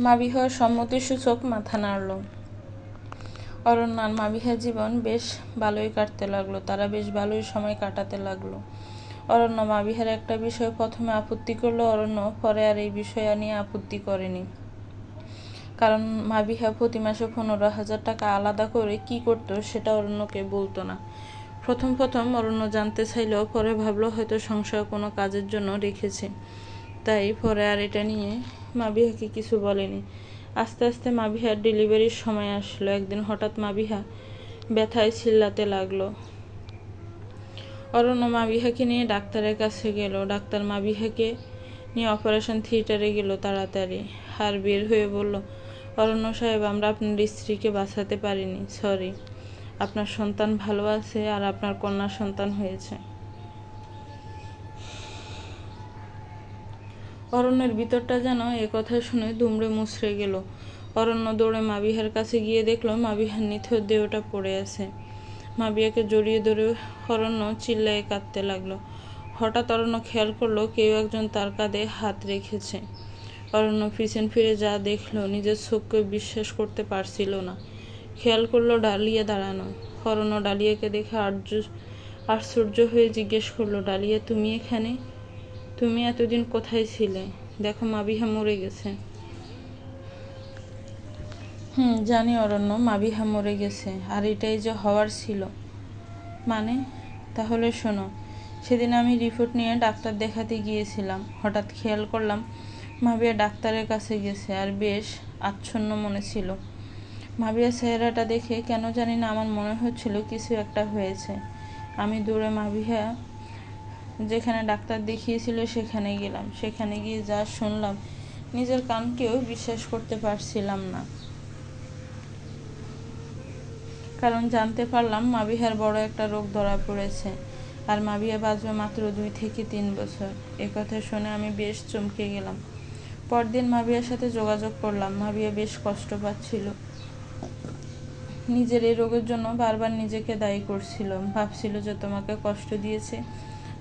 মাবিহার সম্মতিসূচক মাথা নাড়ল। অরণ্য আর মাবিহার জীবন বেশ ভালোই কাটতে লাগলো। তারা বেশ ভালোই সময় কাটাতে লাগলো। অরণ্য মাবিহার একটা বিষয়ে প্রথমে আপত্তি করলো। অরণ্য পরে আর এই বিষয় নিয়ে আপত্তি করেনি। কারণ মাবিহা প্রতি মাসে 15,000 টাকা আলাদা করে কি করতো সেটা অরণ্যকে বলতো না। প্রথম অরণ্য জানতে চাইলেও পরে ভাবলো হয়তো সংসার কোনো কাজের জন্য রেখেছে। তাই পরে আর এটা নিয়ে মাবিহাকে কিছু বলেনি। আস্তে আস্তে মাবিহার ডেলিভারির সময় আসলো। একদিন হঠাৎ মাবিহা ব্যথায় চিল্লাতে লাগলো। অরণ্য মাবিহাকে নিয়ে ডাক্তারের কাছে গেল। ডাক্তার মাবিহাকে নিয়ে অপারেশন থিয়েটারে গেল তাড়াতাড়ি। আর বের হয়ে বলল, অরণ্য সাহেব, আমরা আপনার স্ত্রীকে বাঁচাতে পারিনি, সরি। আপনার সন্তান ভালো আছে আর আপনার কন্যা সন্তান হয়েছে। অরণ্যের ভিতরটা যেন এ কথা শুনে দুমড়ে মুচড়ে গেল। অরণ্য দৌড়ে মাবিহার কাছে গিয়ে দেখলো মাবিহার নিথর দেহটা পড়ে আছে। মাবিয়াকে জড়িয়ে ধরে অরণ্য চিল্লায়ে কাঁদতে লাগলো। হঠাৎ অরণ্য খেয়াল করলো কেউ একজন তার কাঁধে হাত রেখেছে। অরণ্য পিছন ফিরে যা দেখলো, নিজের চোখকে বিশ্বাস করতে পারছিল না। খেয়াল করলো ডালিয়া দাঁড়ানো। অরণ্য ডালিয়াকে দেখে আশ্চর্য হয়ে জিজ্ঞেস করলো, ডালিয়া, তুমি এখানে? তুমি এতদিন কোথায় ছিলে? দেখো, মাবিহা মরে গেছে। জানি অরণ্য, মাবিহা মরে গেছে, আর এটাই যে হওয়ার ছিল। মানে? তাহলে শোনো, সেদিন আমি রিপোর্ট নিয়ে ডাক্তার দেখাতে গিয়েছিলাম। হঠাৎ খেয়াল করলাম মাবিয়া ডাক্তারের কাছে গেছে, আর বেশ আচ্ছন্ন মনে ছিল। মাবিয়ার চেহারাটা দেখে কেন জানি না আমার মনে হচ্ছিল কিছু একটা হয়েছে। আমি দৌড়ে মাবিহা যেখানে ডাক্তার দেখিয়েছিল সেখানে গেলাম। সেখানে গিয়ে যা শুনলাম নিজের কানকেও বিশ্বাস করতে পারছিলাম না, কারণ জানতে পারলাম মাবিহার বড় একটা রোগ ধরা পড়েছে আর মাবিয়া বাঁচবে মাত্র 2 থেকে 3 বছর। একথা শুনে আমি বেশ চমকে গেলাম। পরদিন মাবিয়ার সাথে যোগাযোগ করলাম। মাবিয়া বেশ কষ্ট পাচ্ছিল, নিজের এই রোগের জন্য বারবার নিজেকে দায়ী করছিল। ভাবছিল যে তোমাকে কষ্ট দিয়েছে,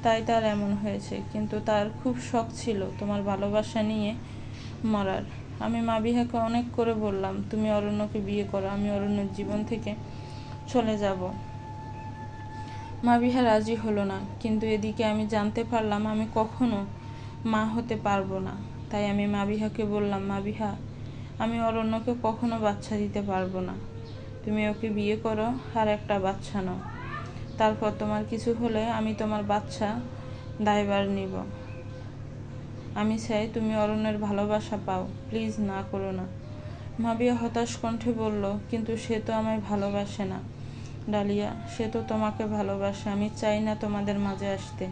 তাই তার এমন হয়েছে, কিন্তু তার খুব শখ ছিল তোমার ভালোবাসা নিয়ে মরার। আমি মাবিহাকে অনেক করে বললাম, তুমি অরণ্যকে বিয়ে করো, আমি অরণ্যের জীবন থেকে চলে যাব। মাবিহা রাজি হলো না, কিন্তু এদিকে আমি জানতে পারলাম আমি কখনো মা হতে পারবো না। তাই আমি মাবিহাকে বললাম, মাবিহা, আমি অরণ্যকে কখনো বাচ্চা দিতে পারবো না। তুমি ওকে বিয়ে করো আর একটা বাচ্চা নাও। তারপর তোমার কিছু হলে আমি তোমার বাচ্চা দায়ভার নিব। আমি চাই তুমি অরণ্যের ভালোবাসা পাও, প্লিজ না করো না। মাবিয়া হতাশ কণ্ঠে বলল, কিন্তু সে তো আমায় ভালোবাসে না ডালিয়া, সে তো তোমাকে ভালোবাসে। আমি চাই না তোমাদের মাঝে আসতে।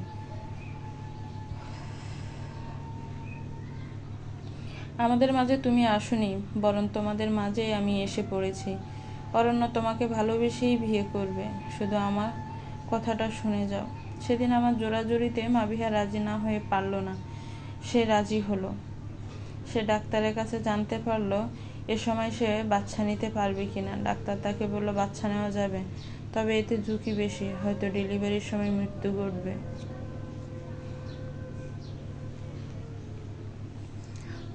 আমাদের মাঝে তুমি আসোনি, বরং তোমাদের মাঝেই আমি এসে পড়েছি। অরণ্য তোমাকে ভালোবেসেই বিয়ে করবে, শুধু আমার কথাটা শুনে যাও। সেদিন আমার জোরাজুরিতে মাবিহা রাজি না হয়ে পারল না। সে রাজি হলো। সে ডাক্তারের কাছে জানতে পারলো এ সময় সে বাচ্চা নিতে পারবে কিনা। ডাক্তার তাকে বলল বাচ্চা নেওয়া যাবে, তবে এতে ঝুঁকি বেশি, হয়তো ডেলিভারির সময় মৃত্যু ঘটবে।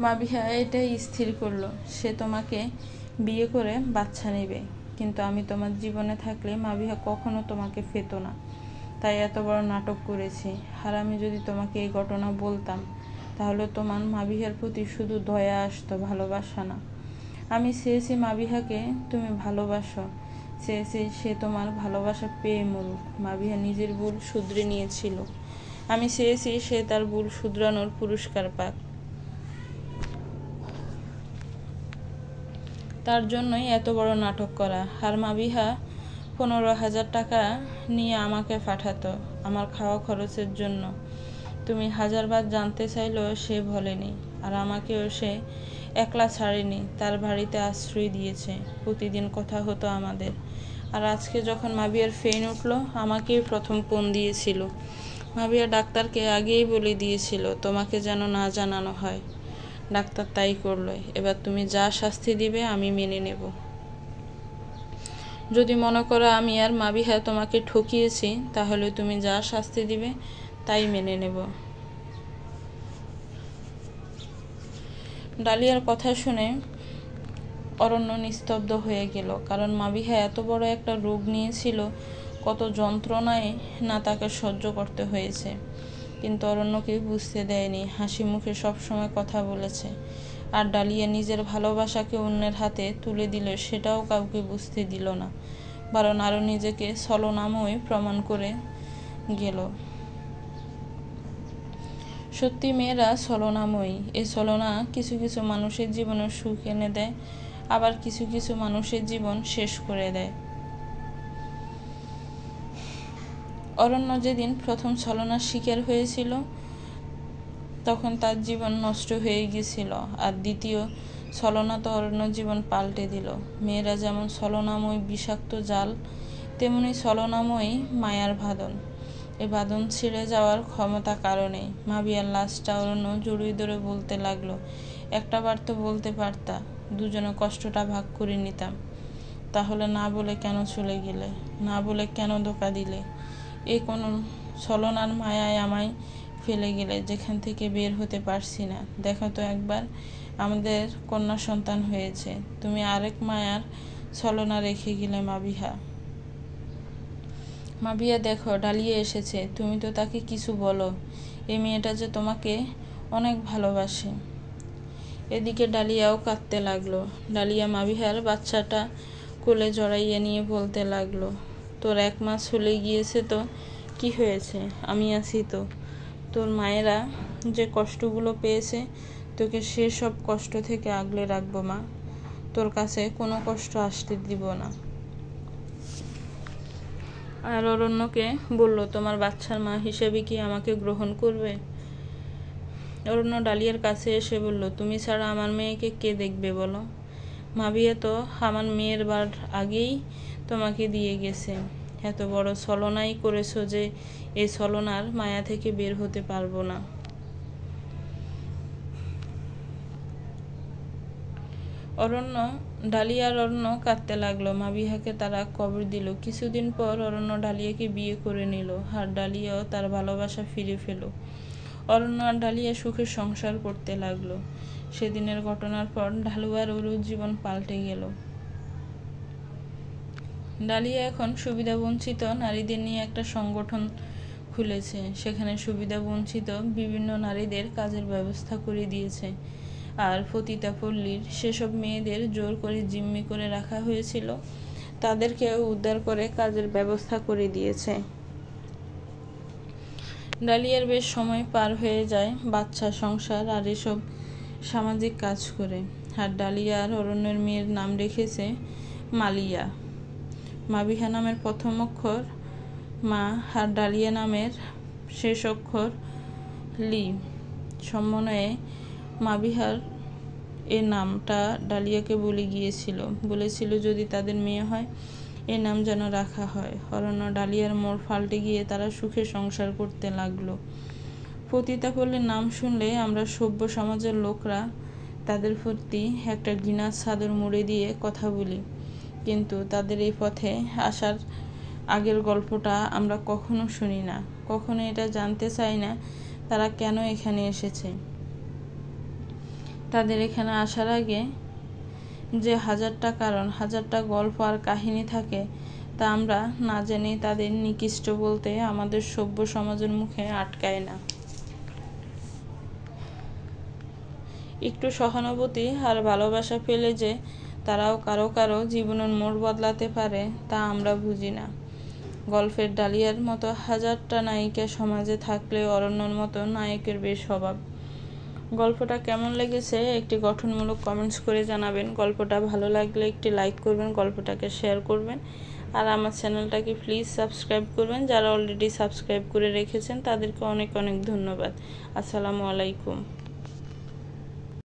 মাবিহা এটাই স্থির করলো, সে তোমাকে বিয়ে করে বাচ্চা নেবে, কিন্তু আমি তোমার জীবনে থাকলে মাবিহা কখনো তোমাকে পেত না। তাই এত বড় নাটক করেছি। আর আমি যদি তোমাকে এই ঘটনা বলতাম, তাহলে তোমার মাবিহার প্রতি শুধু দয়া আসতো, ভালোবাসা না। আমি চেয়েছি মাবিহাকে তুমি ভালোবাসো, চেয়েছি সে তোমার ভালোবাসা পেয়ে মরুক। মাবিহা নিজের ভুল শুধরে নিয়েছিল, আমি চেয়েছি সে তার ভুল শুধরানোর পুরস্কার পাক। তার জন্যই এত বড় নাটক করা। আর মাবিহা 15,000 টাকা নিয়ে আমাকে পাঠাতো আমার খাওয়া খরচের জন্য। তুমি 1000 বার জানতে চাইলেও সে বলেনি, আর আমাকেও সে একলা ছাড়েনি, তার বাড়িতে আশ্রয় দিয়েছে। প্রতিদিন কথা হতো আমাদের। আর আজকে যখন মাবিয়ার ফেইন উঠলো, আমাকেই প্রথম ফোন দিয়েছিল। মাবিয়া ডাক্তারকে আগেই বলে দিয়েছিল তোমাকে যেন না জানানো হয়। ডাক্তার তাই করলো। এবার তুমি যা শাস্তি দিবে আমি মেনে নেব। যদি মনে করো আমি আর মাবিহা তোমাকে ঠকিয়েছি, তাহলে তুমি যা শাস্তি দিবে তাই মেনে নেব। ডালিয়ার কথা শুনে অরণ্য নিস্তব্ধ হয়ে গেল, কারণ মাবিহা এত বড় একটা রোগ নিয়েছিল, কত যন্ত্রণায় না তাকে সহ্য করতে হয়েছে। কিন্তু অরণ্যকে বুঝতে দেয়নি, হাসি মুখে সবসময় কথা বলেছে। আর ডালিয়া নিজের ভালোবাসাকে অন্যের হাতে তুলে দিল, সেটাও কাউকে বুঝতে দিল না, বরং আরও নিজেকে ছলনাময় প্রমাণ করে গেল। সত্যি মেয়েরা ছলনাময়ী। এই ছলনা কিছু কিছু মানুষের জীবনে সুখ এনে দেয়, আবার কিছু কিছু মানুষের জীবন শেষ করে দেয়। অরণ্য যেদিন প্রথম ছলনার শিকার হয়েছিল, তখন তার জীবন নষ্ট হয়ে গিয়েছিল, আর দ্বিতীয় ছলনা তো অরণ্য জীবন পাল্টে দিল। মেয়েরা যেমন ছলনাময় বিষাক্ত জাল, তেমনি ছলনাময়ী মায়ার বাঁধন। এই বাঁধন ছিঁড়ে যাওয়ার ক্ষমতা কারণে মাবিয়ার লাশটা অরণ্য জড়িয়ে ধরে বলতে লাগলো, একটা বার তো বলতে পারতা, দুজনে কষ্টটা ভাগ করে নিতাম। তাহলে না বলে কেন চলে গেলে, না বলে কেন ধোঁকা দিলে? এই কোন ছলনার মায়ায় আমায় ফেলে গেলে, যেখান থেকে বের হতে পারছি না। দেখো তো একবার, আমাদের কন্যা সন্তান হয়েছে, তুমি আরেক মায়ার ছলনা রেখে গেলে মাবিহা। মাবিয়া দেখো, ডালিয়া এসেছে, তুমি তো তাকে কিছু বলো, এই মেয়েটা যে তোমাকে অনেক ভালোবাসে। এদিকে ডালিয়াও কাঁদতে লাগলো। ডালিয়া মাবিহার বাচ্চাটা কোলে জড়াইয়ে নিয়ে বলতে লাগলো, তোর 1 মাস হলে গিয়েছে তো কি হয়েছে, আমি আছি তো। তোর মায়েরা যে কষ্টগুলো পেয়েছে, তোকে সেসব কষ্ট থেকে আগলে রাখবো মা, তোর কাছে কোনো কষ্ট আসতে দিব না। আর অরণ্যকে বলল, তোমার বাচ্চার মা হিসেবে কি আমাকে গ্রহণ করবে? অরণ্য ডালিয়ার কাছে এসে বলল, তুমি ছাড়া আমার মেয়েকে কে দেখবে বলো? মাবিয়া তো আমার মেয়ের বার আগেই তোমাকে দিয়ে গেছে। এত বড় ছলনাই করেছো যে এই ছলনার মায়া থেকে বের হতে পারবো না। ডালিয়া আর অরণ্য কাঁদতে লাগলো। মাবিহাকে তারা কবর দিল। কিছুদিন পর অরণ্য ডালিয়াকে বিয়ে করে নিল, আর ডালিয়াও তার ভালোবাসা ফিরে পেল। অরণ্য আর ডালিয়া সুখে সংসার করতে লাগলো। সেদিনের ঘটনার পর ঢালু আর অরুর জীবন পাল্টে গেল। ডালিয়া এখন সুবিধাবঞ্চিত নারীদের নিয়ে একটা সংগঠন খুলেছে। সেখানে সুবিধাবঞ্চিত বিভিন্ন নারীদের কাজের ব্যবস্থা করে দিয়েছে। আর পতিতাপল্লীর সেসব মেয়েদের জোর করে জিম্মি করে রাখা হয়েছিল, তাদেরকেও উদ্ধার করে কাজের ব্যবস্থা করে দিয়েছে। ডালিয়ার বেশ সময় পার হয়ে যায় বাচ্চা, সংসার আর এসব সামাজিক কাজ করে। আর ডালিয়া আর অরণ্যের মেয়ের নাম রেখেছে মালিয়া। মাবিহা নামের প্রথম অক্ষর মা, আর ডালিয়া নামের শেষ অক্ষর লি। সমন্বয়ে মাবিহার এ নামটা ডালিয়াকে বলেছিল যদি তাদের মেয়ে হয় এ নাম যেন রাখা হয়। অরণ্য ডালিয়ার মোড় পাল্টে গিয়ে তারা সুখে সংসার করতে লাগলো। পতিতাপল্লীর নাম শুনলে আমরা সভ্য সমাজের লোকরা তাদের প্রতি একটা ঘৃণার চাদর মুড়ে দিয়ে কথা বলি, কিন্তু তাদের এই পথে আসার আগের গল্পটা আমরা কখনো শুনি না, কখনো এটা জানতে চাই না তারা কেন এখানে এসেছে। তাদের এখানে আসার আগে যে হাজারটা কারণ, হাজারটা গল্প আর কাহিনী থাকে, তা আমরা না জেনে তাদের নিকৃষ্ট বলতে আমাদের সভ্য সমাজের মুখে আটকায় না। একটু সহানুভূতি আর ভালোবাসা পেলে যে তারাও কারো কারো জীবনের মোড় বদলাতে পারে, তা আমরা বুঝি না। গল্পের ডালিয়ার মতো হাজারটা নায়িকা সমাজে থাকলে অরণ্যর মতো নায়কের বেশ অভাব। গল্পটা কেমন লেগেছে একটি গঠনমূলক কমেন্টস করে জানাবেন। গল্পটা ভালো লাগলে একটি লাইক করবেন, গল্পটাকে শেয়ার করবেন, আর আমার চ্যানেলটাকে প্লিজ সাবস্ক্রাইব করবেন। যারা অলরেডি সাবস্ক্রাইব করে রেখেছেন তাদেরকে অনেক অনেক ধন্যবাদ। আসসালামু আলাইকুম।